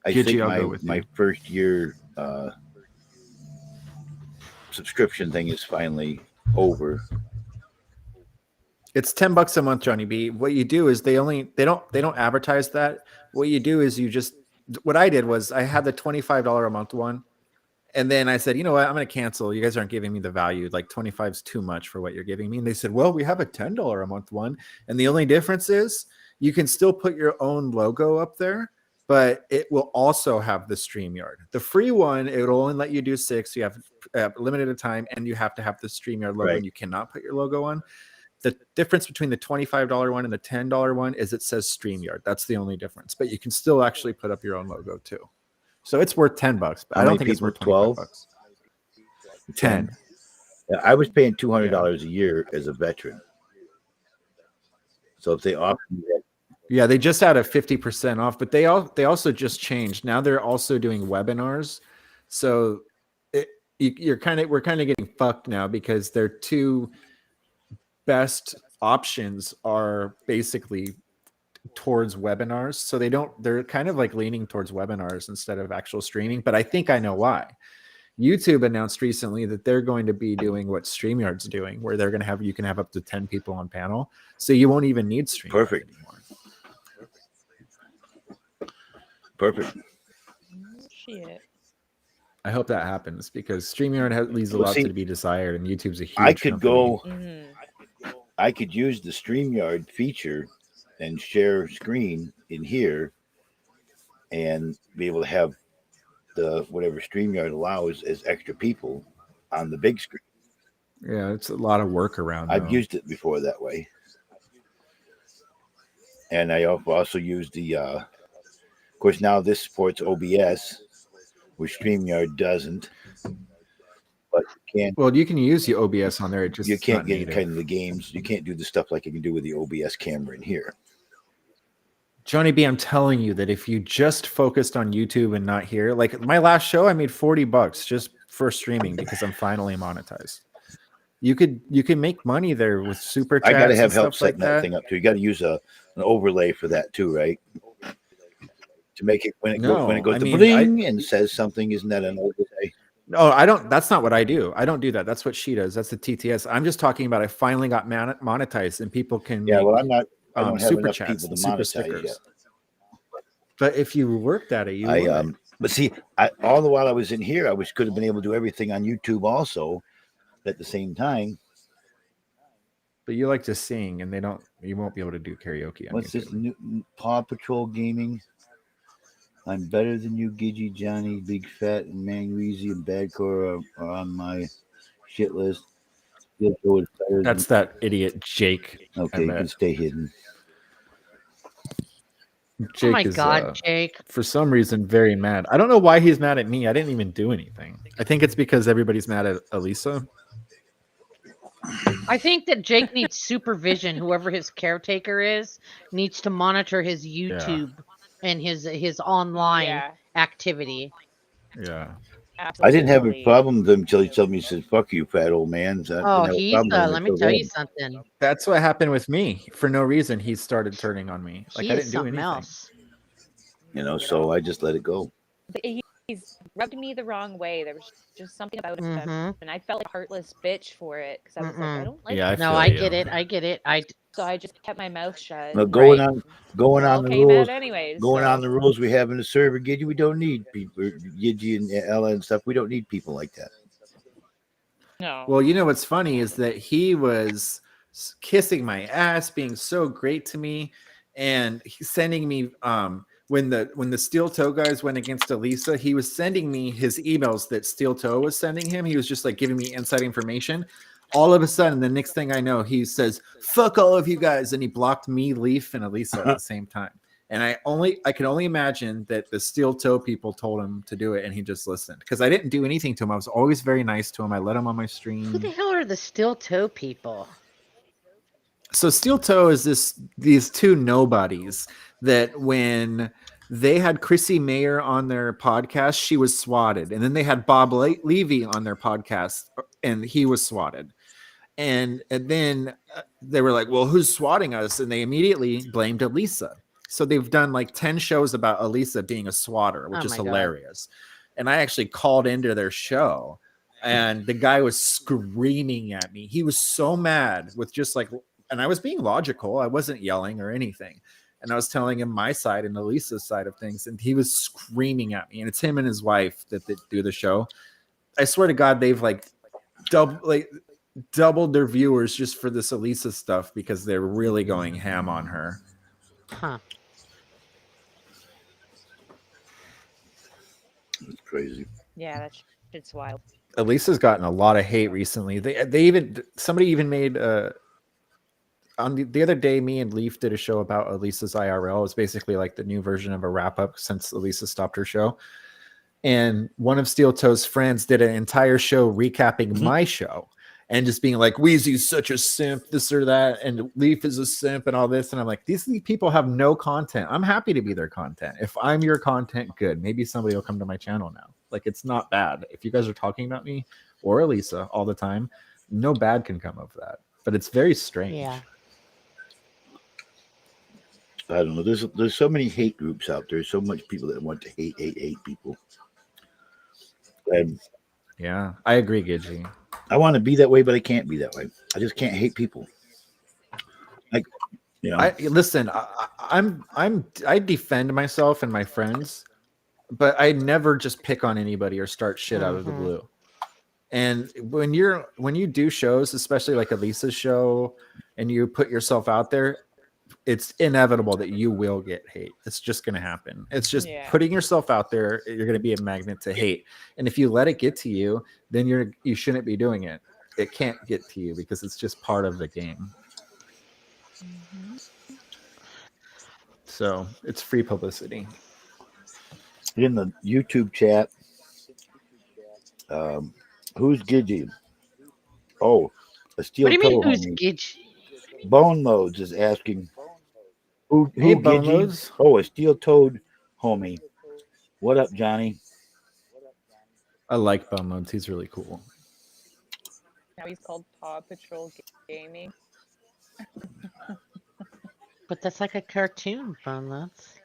Gidgy, I'll go with
my
you.
first year subscription thing is finally over.
It's $10 a month, Johnny B. What you do is they don't advertise that. What you do is what I did was I had the $25 a month one, and then I said, you know what, I'm going to cancel. You guys aren't giving me the value. Like 25 is too much for what you're giving me. And they said, well, we have a $10 a month one, and the only difference is you can still put your own logo up there, but it will also have the StreamYard. The free one, it'll only let you do 6. You have limited time, and you have to have the StreamYard logo,
Right.
and you cannot put your logo on. The difference between the $25 one and the $10 one is it says StreamYard. That's the only difference. But you can still actually put up your own logo too. So it's worth $10, but
How
I don't
many
think it's
people?
worth 25
12?
bucks. 10.
Yeah, I was paying $200 a year as a veteran. So if they offer me that,
Yeah, they just had a 50% off, but they also just changed. Now they're also doing webinars. So we're kind of getting fucked now because their two best options are basically towards webinars. So they're kind of like leaning towards webinars instead of actual streaming, but I think I know why. YouTube announced recently that they're going to be doing what StreamYard's doing, where they're going to you can have up to 10 people on panel. So you won't even need StreamYard
Perfect.
anymore.
Perfect.
Shit.
I hope that happens because StreamYard leaves a
Well,
lot
see,
to be desired, and YouTube's a huge
I could
company.
go.
Mhm.
I could use the StreamYard feature and share screen in here and be able to have the whatever StreamYard allows as extra people on the big screen.
Yeah, it's a lot of work around.
I've used it before that way. And I also used the, of course, now this supports OBS, which StreamYard doesn't. But
you can use the OBS on there. It just
you can't get
native.
kind of the games. You can't do the stuff like you can do with the OBS camera in here.
Johnny B, I'm telling you that if you just focused on YouTube and not here, like my last show, I made $40 just for streaming because I'm finally monetized. You can make money there with super chats.
I got to have
and
help
stuff
setting
like
that thing up too. You got to use an overlay for that too, right? To make it when it goes to bling and says something, isn't that an overlay?
No, I don't. That's not what I do. I don't do that. That's what she does. That's the TTS. I'm just talking about I finally got monetized and people can
Yeah,
make,
well, I'm not. I don't have
super
enough
chats
people
and
to
super
monetize
stickers.
yet.
But if you worked at it, you would.
But see, all the while I was in here, I could have been able to do everything on YouTube also at the same time.
But you like to sing, and you won't be able to do karaoke on
What's
YouTube.
this new Paw Patrol Gaming? I'm better than you, Gidgy, Johnny, Big Fat, and Mangreasy, and Badcore are on my shit list.
That's that idiot Jake.
Okay, you can stay hidden.
Jake
Oh my God, Jake.
For some reason, very mad. I don't know why he's mad at me. I didn't even do anything. I think it's because everybody's mad at Elisa.
I think that Jake needs supervision. Whoever his caretaker is needs to monitor his YouTube and his online activity.
Yeah.
Absolutely.
I didn't have a problem with him until he told me, he said, "Fuck you, fat old man." So
Let me tell you something.
That's what happened with me. For no reason, he started turning on me. Like I didn't do anything.
Else.
So I just let it go.
He's rubbed me the wrong way. There was just something about it,
Mhm.
and I felt like a heartless bitch for it because I was like, I
Mm-mm.
don't like
Yeah, I
this.
No,
feel
I
you.
get it. I get it.
So I just kept my mouth shut.
Now,
Right.
going
It all
on the
came out
rules,
anyways.
going on
So
the rules we have in the server, Gidgy, we don't need people, Gidgy and Ella and stuff. We don't need people like that.
no.
Well, you know what's funny is that he was kissing my ass, being so great to me, and he's sending me when the Steel Toe guys went against Elisa, he was sending me his emails that Steel Toe was sending him. He was just like giving me inside information. All of a sudden, the next thing I know, he says, "Fuck all of you guys," and he blocked me, Leaf, and Elisa at the same time. And I can only imagine that the Steel Toe people told him to do it, and he just listened because I didn't do anything to him. I was always very nice to him. I let him on my
Who
stream.
the hell are the steel toe people?
So Steel Toe is these two nobodies that when they had Chrissy Mayer on their podcast, she was swatted, and then they had Bob Levy on their podcast, and he was swatted. And then they were like, well, who's swatting us? And they immediately blamed Elisa. So they've done like 10 shows about Elisa being a swatter, which
Oh
is
my God.
hilarious. And I actually called into their show, and the guy was screaming at me. He was so mad with just like, and I was being logical. I wasn't yelling or anything. And I was telling him my side and Elisa's side of things. And he was screaming at me. And it's him and his wife that do the show. I swear to God, they've like doubled their viewers just for this Elisa stuff because they're really going ham on her.
Huh.
It's crazy.
Yeah, that shit's wild.
Elisa's gotten a lot of hate recently. Somebody even made on the other day, me and Leaf did a show about Elisa's IRL. It was basically like the new version of a wrap up since Elisa stopped her show. And one of Steel Toe's friends did an entire show recapping my show and just being like, Wheezy's such a simp, this or that, and Leaf is a simp and all this. And I'm like, these people have no content. I'm happy to be their content. If I'm your content, good. Maybe somebody will come to my channel now. Like, it's not bad. If you guys are talking about me or Elisa all the time, no bad can come of that. But it's very strange.
Yeah.
I don't know. There's so many hate groups out there. So much people that want to hate people. And
Yeah, I agree, Gidgy.
I want to be that way, but I can't be that way. I just can't hate people. Like, you know,
I defend myself and my friends, but I never just pick on anybody or start shit out of the blue. And when you do shows, especially like Elisa's show, and you put yourself out there, it's inevitable that you will get hate. It's just going to happen. It's just putting yourself out there. You're going to be a magnet to hate. And if you let it get to you, then you shouldn't be doing it. It can't get to you because it's just part of the game. So it's free publicity.
in the YouTube chat, who's Gidgy? Oh, a steel
What do you mean,
toe
who's
homie.
Gidge?
Bone Loads is asking who
Hey,
Gidgy?
Bone Loads.
Oh, a steel toed homie. What up, Johnny?
I like Bone Loads. He's really cool.
Now he's called Paw Patrol Gaming.
But that's like a cartoon, Funlets.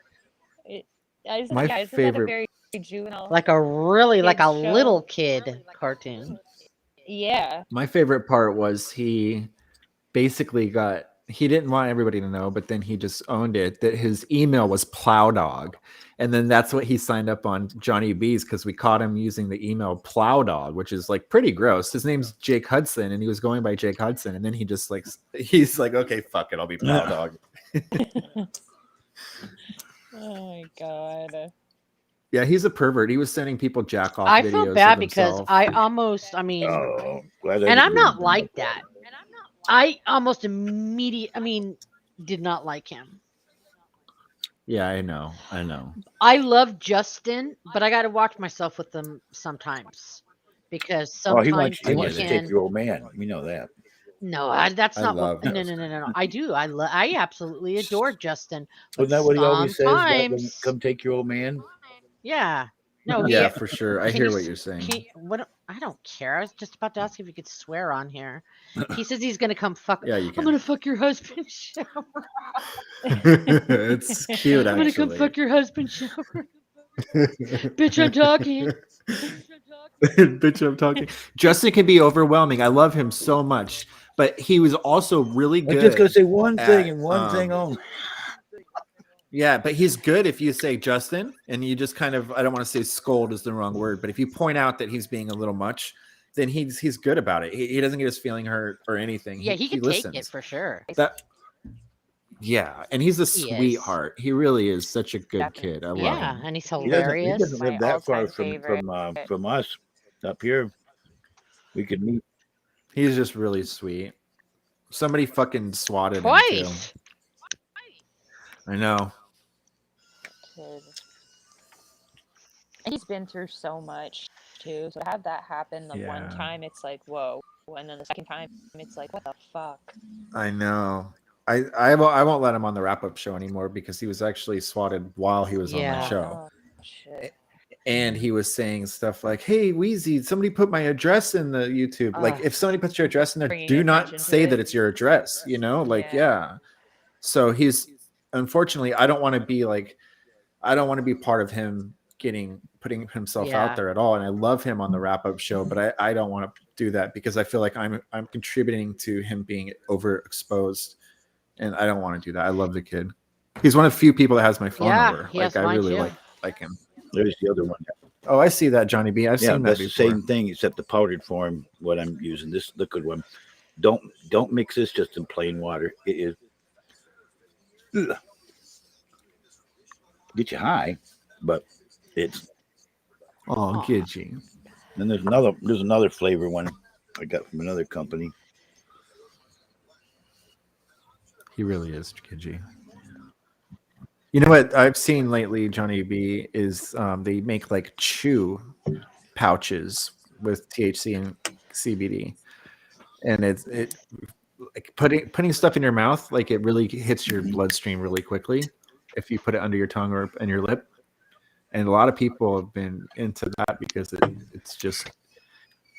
My
Isn't that a
favorite-
very juvenile?
Like a really, like a
Kid show.
little kid cartoon.
Yeah.
My favorite part was he basically he didn't want everybody to know, but then he just owned it, that his email was Plow Dog. And then that's what he signed up on Johnny B's, because we caught him using the email Plow Dog, which is like pretty gross. His name's Jake Hudson, and he was going by Jake Hudson. And then he's like, okay, fuck it, I'll be Plow Dog.
Oh my god.
Yeah, he's a pervert. He was sending people jack off
I
videos
feel bad
of
because
himself.
I mean,
Oh, glad I
and I'm
didn't
not
do
like that. I almost did not like him.
Yeah, I know.
I love Justin, but I got to watch myself with them sometimes because
Oh,
sometimes
he wants
you
to
can.
take your old man. We know that.
No, that's
I
not
love
what. No. I do. I absolutely adore Justin. But
Isn't that what he always says?
sometimes-
Come take your old man.
Yeah. No.
Yeah, for sure. I
Can
hear
you
what
s-
you're saying.
What? I don't care. I was just about to ask if you could swear on here. He says he's gonna come fuck.
Yeah, you
I'm
can.
gonna fuck your husband shower.
It's cute,
I'm gonna come
actually.
fuck your husband shower. Bitch, I'm talking.
Bitch, I'm talking. Justin can be overwhelming. I love him so much, but he was also really
I'm just gonna
good.
say one thing
at,
and one thing only.
Yeah, but he's good if you say Justin and you just kind of, I don't want to say scold is the wrong word, but if you point out that he's being a little much, then he's good about it. He doesn't get his feeling hurt or anything.
Yeah, he can take it
listens.
for sure.
That Yeah, and he's a
He is.
sweetheart. He really is such a good kid. I love
Yeah,
him.
and he's
He
hilarious.
doesn't live
My
that far
all-time favorite.
from us up here. We could meet.
He's just really sweet. Somebody fucking swatted him too.
Twice.
I know.
Kid. And he's been through so much too. So to have that happen the one
Yeah.
time, it's like whoa, and then the second time, it's like what the fuck.
I know. I won't let him on the wrap-up show anymore because he was actually swatted while he was on
Yeah.
my show.
Oh shit.
And he was saying stuff like, "Hey, Wheezy, somebody put my address in the YouTube. Like, if somebody puts your address in there,
Bringing
do not
attention to
say
it.
that it's your address. You know, like, yeah. So he's unfortunately, I don't want to be part of him putting himself
Yeah.
out there at all. And I love him on the wrap-up show, but I don't want to do that because I feel like I'm contributing to him being overexposed, and I don't want to do that. I love the kid. He's one of the few people that has my phone
Yeah,
number.
he
Like,
has
I
mine
really
too.
like him.
There's the other one.
Oh, I see that, Johnny B. I've
Yeah,
seen that
that's the
before.
same thing except the powdered form. What I'm using, this liquid one. Don't mix this just in plain water. It is get you high, but it's.
Oh, Gidgy.
Then there's another flavor one I got from another company.
He really is Gidgy. You know what I've seen lately, Johnny B, is they make like chew pouches with THC and CBD, and it like putting stuff in your mouth, like it really hits your bloodstream really quickly if you put it under your tongue or in your lip. And a lot of people have been into that because it's just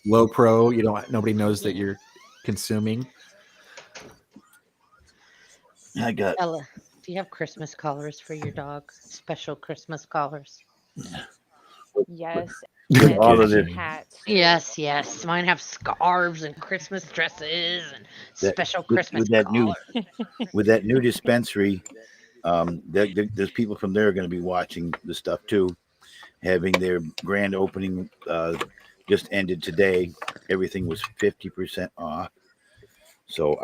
low pro. Nobody knows that you're consuming.
I got.
Ella, do you have Christmas collars for your dog? Special Christmas collars?
Yes.
With
and
all of
this-
hats.
Yes. Mine have scarves and Christmas dresses and special Christmas
with that
collars.
with that new dispensary. There's people from there are going to be watching the stuff too, having their grand opening just ended today. Everything was 50% off. So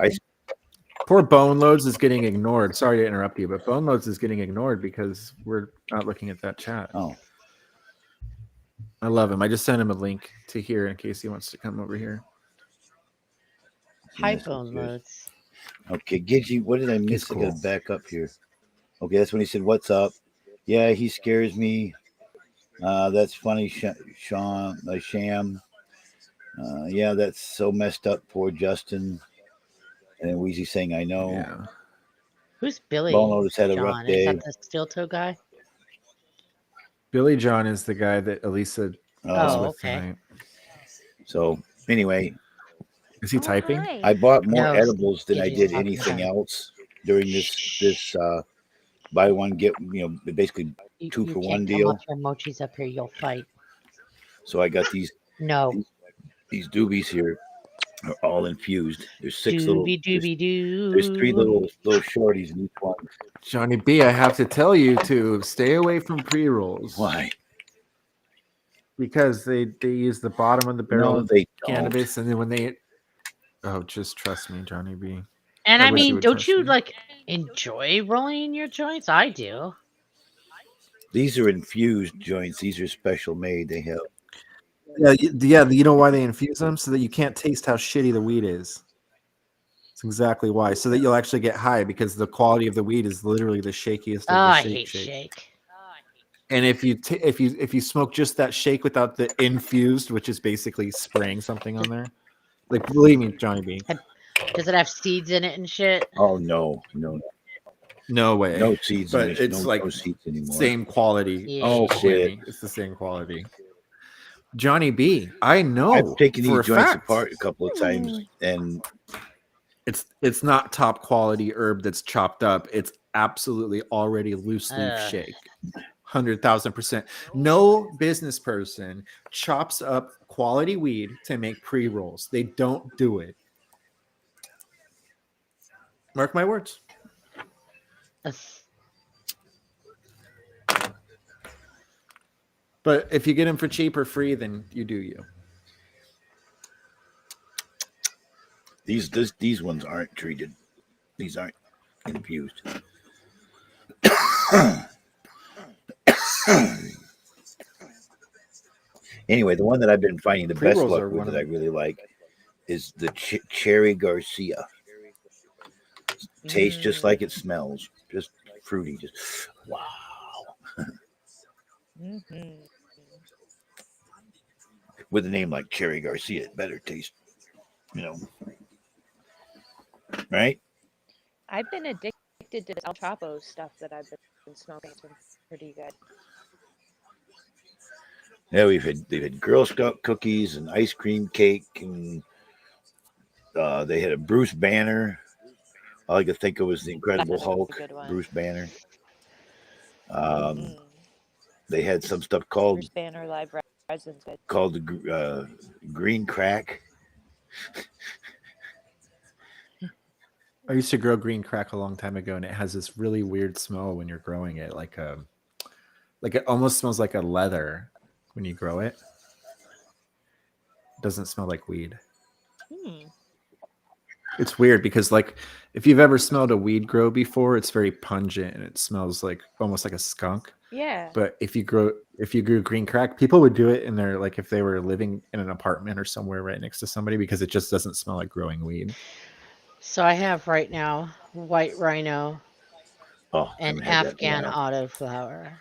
Poor Bone Loads is getting ignored. Sorry to interrupt you, but Bone Loads is getting ignored because we're not looking at that chat.
Oh,
I love him. I just sent him a link to here in case he wants to come over here.
Hi,
yes,
Bone
good.
Loads.
Okay, Gidgy, what did I miss?
He's
I got
cool.
to back up here. Okay, that's when he said, "What's up?" Yeah, he scares me. That's funny, Sean, Sham. Yeah, that's so messed up. Poor Justin. And then Wheezy saying, "I know."
Yeah.
Who's Billy?
Bone Loads had a rough
John?
day.
Is that the steel toe guy?
Billy John is the guy that Elisa was
Oh,
with
okay.
tonight.
So anyway,
Is he typing?
Hi.
I bought more
No,
edibles than I
Gidgy's
did
talking
anything
about-
else during this buy one get basically
You,
2
you
for
can't
1
come
deal.
up your mochis up here. You'll fight.
So I got these
No.
doobies here are all infused. There's six little.
Doobie doobie doo.
There's 3 little shorties in each one.
Johnny B, I have to tell you to stay away from pre-rolls.
Why?
Because they use the bottom of the barrel
No,
of
they don't.
cannabis, and then when they just trust me, Johnny B.
And
I
I
wish you
mean,
would
don't
trust
you
me.
like enjoy rolling your joints? I do.
These are infused joints. These are special made. They have.
Yeah. You know why they infuse them? So that you can't taste how shitty the weed is. That's exactly why. So that you'll actually get high because the quality of the weed is literally the shakiest of
Oh,
the
I
shake.
hate shake.
And if you smoke just that shake without the infused, which is basically spraying something on there, like believe me, Johnny B,
Does it have seeds in it and shit?
Oh no,
no way,
no seeds.
But
in this,
it's
no,
like
no seeds anymore.
same quality.
Yeah.
Oh,
Shitty.
quit.
It's the same quality. Johnny B, I know.
I've taken
for
these
a
joints
fact.
apart a couple of times, and
It's not top quality herb that's chopped up. It's absolutely already loose leaf shake. 100,000%. No business person chops up quality weed to make pre-rolls. They don't do it. Mark my words. But if you get them for cheap or free, then you do you.
These ones aren't treated. These aren't infused. Anyway, the one that I've been finding the best
Pre-rolls
luck
are
with
one
that I
of-
really like is the Cherry Garcia. Tastes just like it smells. Just fruity. Just wow.
Mhm.
With a name like Cherry Garcia, it better taste, right?
I've been addicted to this El Chapo stuff that I've been smoking. It's been pretty good.
Yeah, they've had Girl Scout cookies and ice cream cake, and they had a Bruce Banner. All I could think of was the Incredible
That's a
Hulk,
good one.
Bruce Banner.
Mhm.
They had some stuff called
Bruce Banner live resin's good.
the green crack.
I used to grow green crack a long time ago, and it has this really weird smell when you're growing it, like it almost smells like a leather when you grow it. It doesn't smell like weed.
Hmm.
It's weird because, like, if you've ever smelled a weed grow before, it's very pungent and it smells like almost like a skunk.
Yeah.
But if you grew green crack, people would do it in their, like, if they were living in an apartment or somewhere right next to somebody, because it just doesn't smell like growing weed.
So I have right now white rhino
Oh,
and
haven't had that in a
Afghan
while.
autoflower.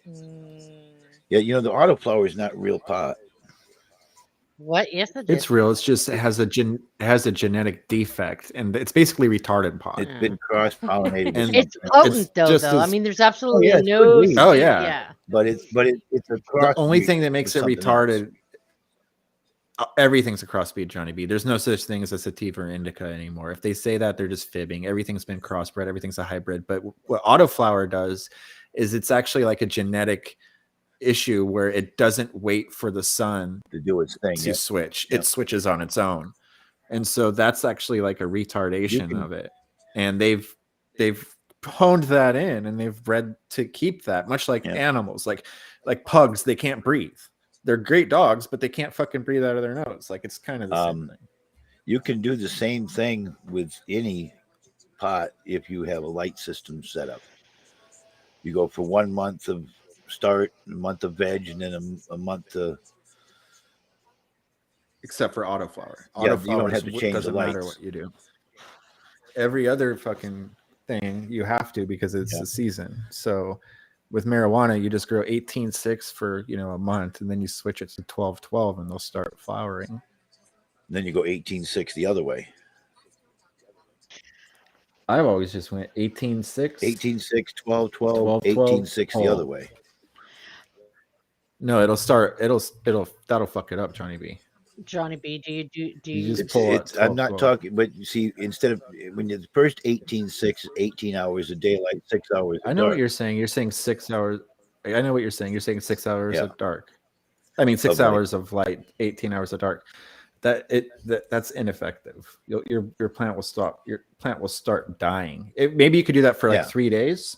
Mm.
Yeah, the autoflower is not real pot.
What? Yes, it
It's
is.
real. It's just it has a genetic defect, and it's basically retarded pot.
It's been cross pollinated.
And
It's
something.
potent though,
just
though. I
as-
mean, there's absolutely
it's good
no.
weed.
Oh,
seed-
yeah.
But it's a cross.
The only thing that
with
makes it
something else.
retarded, everything's a crossbreed, Johnny B. There's no such thing as a sativa or indica anymore. If they say that, they're just fibbing. Everything's been crossbred. Everything's a hybrid. But what autoflower does is it's actually like a genetic issue where it doesn't wait for the sun
to do its thing.
to
Yeah.
switch.
Yep.
It switches on its own. And so that's actually like a retardation of it. And they've honed that in, and they've bred to keep that, much like animals, like pugs. They can't breathe. They're great dogs, but they can't fucking breathe out of their nose. Like, it's kind of the same thing.
You can do the same thing with any pot if you have a light system set up. You go for 1 month of start, a month of veg, and then a month to.
Except for autoflower.
Yeah, you don't have to change
doesn't
the
matter
lights.
what you do. Every other fucking thing you have to, because it's the season. So with marijuana, you just grow 18-6 for a month, and then you switch it to 12-12, and they'll start flowering.
And then you go 18-6 the other way.
I've always just went 18-6,
18-6, 12-12,
12-12,
18-6 the other way.
No, that'll fuck it up, Johnny B.
Johnny B, do you
You just
It's,
pull
it's, I'm not talking, but you see, instead of when you the first 18-6 is 18 hours of daylight, 6 hours.
I know what you're saying. You're saying 6 hours. I know what you're saying. You're saying 6 hours of dark. I mean, 6 hours of light, 18 hours of dark. That's ineffective. Your plant will stop. Your plant will start dying. Maybe you could do that for like 3 days,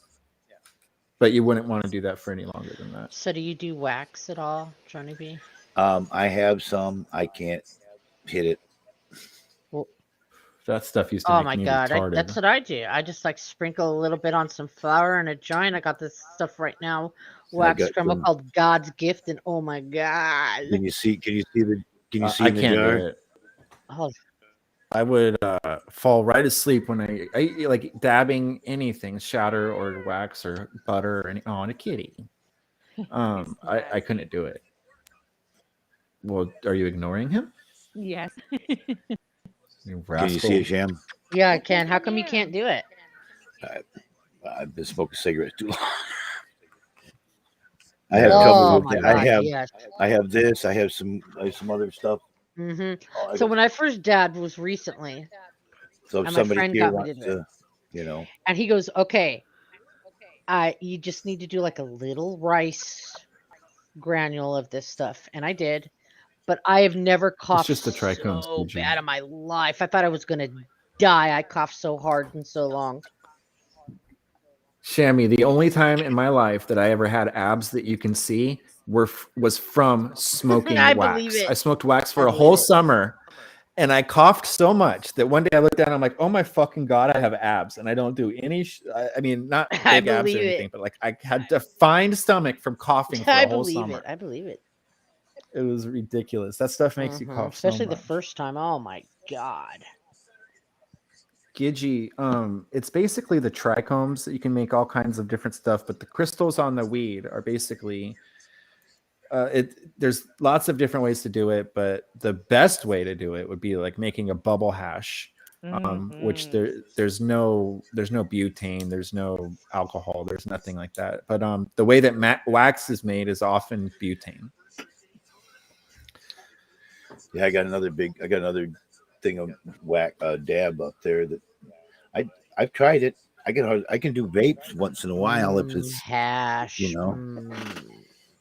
but you wouldn't want to do that for any longer than that.
So do you do wax at all, Johnny B?
I have some. I can't hit it.
Well,
that stuff used to
oh
make
my
me
god,
retarded.
that's what I do. I just like sprinkle a little bit on some flour and a giant. I got this stuff right now, wax scramble called God's Gift, and oh my god!
Can you see the? Can you see
I
in the
can't
jar?
do it.
Oh,
I would fall right asleep when I like dabbing anything, shatter or wax or butter or on a kitty. I couldn't do it. Well, are you ignoring him?
Yes.
You
Can you see it, Sham?
yeah, I can. How come you can't do it?
I've been smoking cigarettes too long. I have trouble with that. I have this. I have some other stuff.
Mm-hmm. So when I first dabbed was recently.
So if
and my
somebody
friend
here
got me
wants
to do it.
to,
And he goes, okay, You just need to do like a little rice granule of this stuff, and I did. But I have never coughed
just a trichome
so
squeegee.
bad in my life. I thought I was gonna die. I coughed so hard and so long.
Shammy, the only time in my life that I ever had abs that you can see was from smoking
I believe
wax.
it.
I smoked wax for
I
a
believe
whole
it.
summer, and I coughed so much that one day I looked down, I'm like, oh my fucking god, I have abs, and I don't do any. I mean, not
I
big abs or
believe
anything,
it.
but like I had defined stomach from coughing for
I
a whole
believe
summer.
it. I believe it.
It was ridiculous. That stuff makes you cough so
Especially the
much.
first time. Oh my god.
Gidgee, it's basically the trichomes that you can make all kinds of different stuff, but the crystals on the weed are basically there's lots of different ways to do it, but the best way to do it would be like making a bubble hash, which there's no butane, there's no alcohol, there's nothing like that. But the way that wax is made is often butane.
Yeah, I got another thing of dab up there that I've tried it. I can do vapes once in a while if it's
hash.
you know.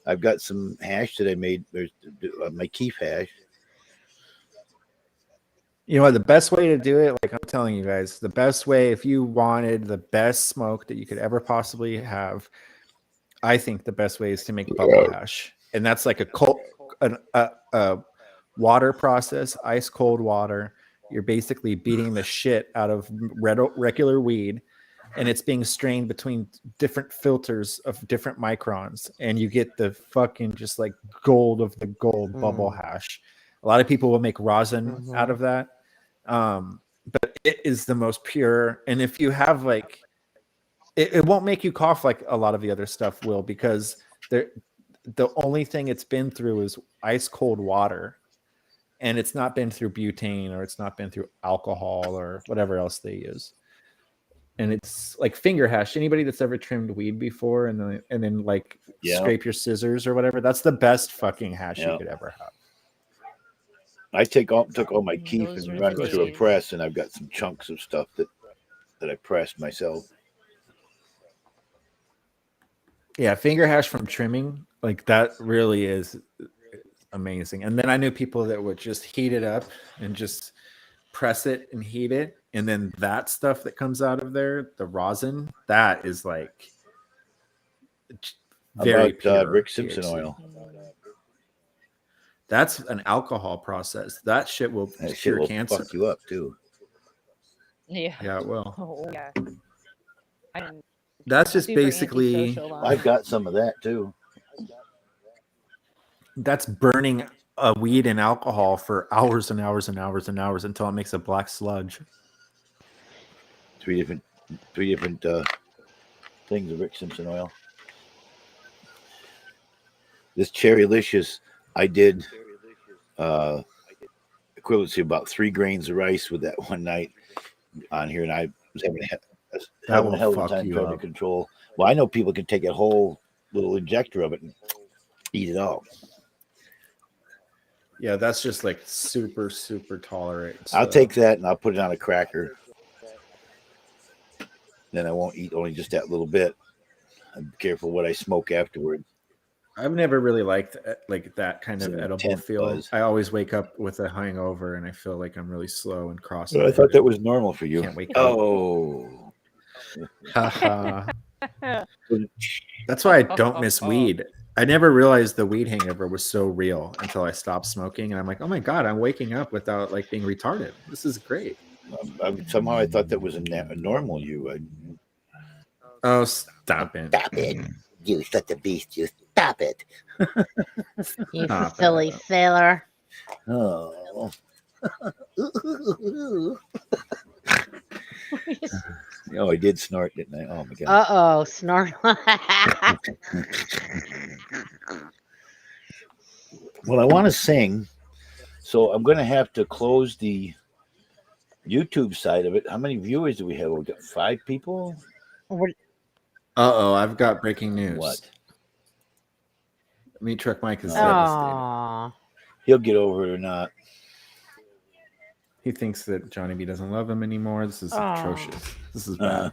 I've got some hash that I made. There's my keef hash.
You know what? The best way to do it, like I'm telling you guys, the best way, if you wanted the best smoke that you could ever possibly have, I think the best way is to make bubble hash, and that's like a water process, ice cold water. You're basically beating the shit out of regular weed, and it's being strained between different filters of different microns, and you get the fucking just like gold of the gold bubble hash. A lot of people will make rosin out of that, but it is the most pure. And if you have like, it won't make you cough like a lot of the other stuff will, because the only thing it's been through is ice cold water, and it's not been through butane, or it's not been through alcohol or whatever else they use. And it's like finger hash. Anybody that's ever trimmed weed before and then like scrape your scissors or whatever, that's the best fucking hash you could ever have.
I took all my keef and run it through a press, and I've got some chunks of stuff that I pressed myself.
Yeah, finger hash from trimming, like that really is amazing. And then I knew people that would just heat it up and just press it and heat it, and then that stuff that comes out of there, the rosin, that is like very pure.
Rick Simpson oil.
That's an alcohol process. That shit will cure cancer.
Fuck you up too.
Yeah.
Yeah, it will.
Oh yeah.
That's just basically.
I've got some of that too.
That's burning a weed in alcohol for hours and hours and hours and hours until it makes a black sludge.
Three different things of Rick Simpson oil. This Cherrylicious, I did equivalency about 3 grains of rice with that one night on here, and I was having a hell of a time trying to control. Well, I know people can take a whole little injector of it and eat it all.
Yeah, that's just like super, super tolerant.
So. I'll take that and I'll put it on a cracker. Then I won't eat only just that little bit. I'm careful what I smoke afterward.
I've never really liked like that kind of edible feel.
Buzz.
I always wake up with a hangover and I feel like I'm really slow and cross.
Well, I thought that was normal for you.
Can't wake up. That's why I don't miss weed. I never realized the weed hangover was so real until I stopped smoking, and I'm like, oh my god, I'm waking up without like being retarded. This is great.
Somehow I thought that was a normal you.
Oh, stop it!
Stop it! You such a beast! You stop it!
You silly sailor!
Oh. Oh, I did snort, didn't I? Oh my god!
Uh-oh, snort!
Well, I want to sing, so I'm going to have to close the YouTube side of it. How many viewers do we have? We got 5 people.
I've got breaking news.
What?
Meat Truck Mike is devastated.
He'll get over it or not.
He thinks that Johnny B doesn't love him anymore. This is atrocious. This is bad.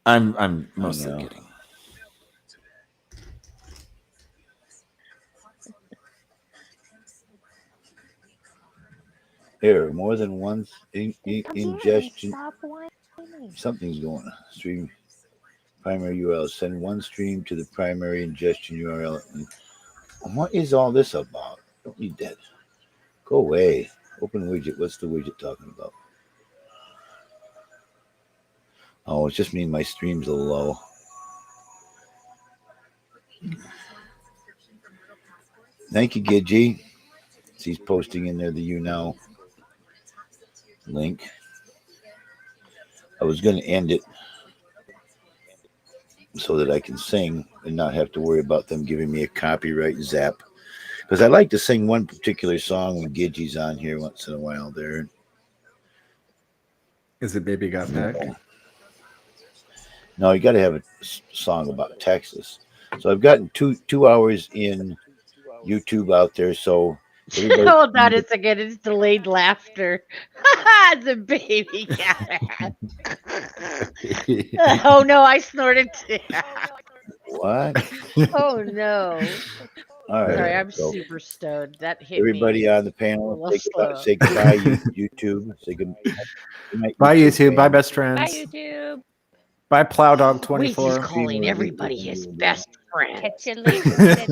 I'm mostly
know.
kidding.
Here, more than once ingestion.
Stop whining.
Something's going on. Stream primary URL. Send one stream to the primary ingestion URL. And what is all this about? Don't need that. Go away. Open widget. What's the widget talking about? Oh, it's just mean my stream's a little low. Thank you, Gidgy. He's posting in there the YouNow link. I was going to end it so that I can sing and not have to worry about them giving me a copyright zap. Because I like to sing one particular song when Gidgy's on here once in a while there.
Is it Baby Got Back?
No, you got to have a song about Texas. So I've gotten two hours in YouTube out there. So
Hold on a second. It's delayed laughter. The baby cat. Oh no, I snorted.
What?
Oh no.
All right.
Sorry, I'm
so
super stoned. That hit
everybody
me.
on the panel,
A little
say goodbye, YouTube. Say good night,
Bye, YouTube. Bye,
fans.
best friends.
Bye, YouTube.
Bye,
Wait, he's
Plowdog24.
calling everybody his best friend.
Catch you later.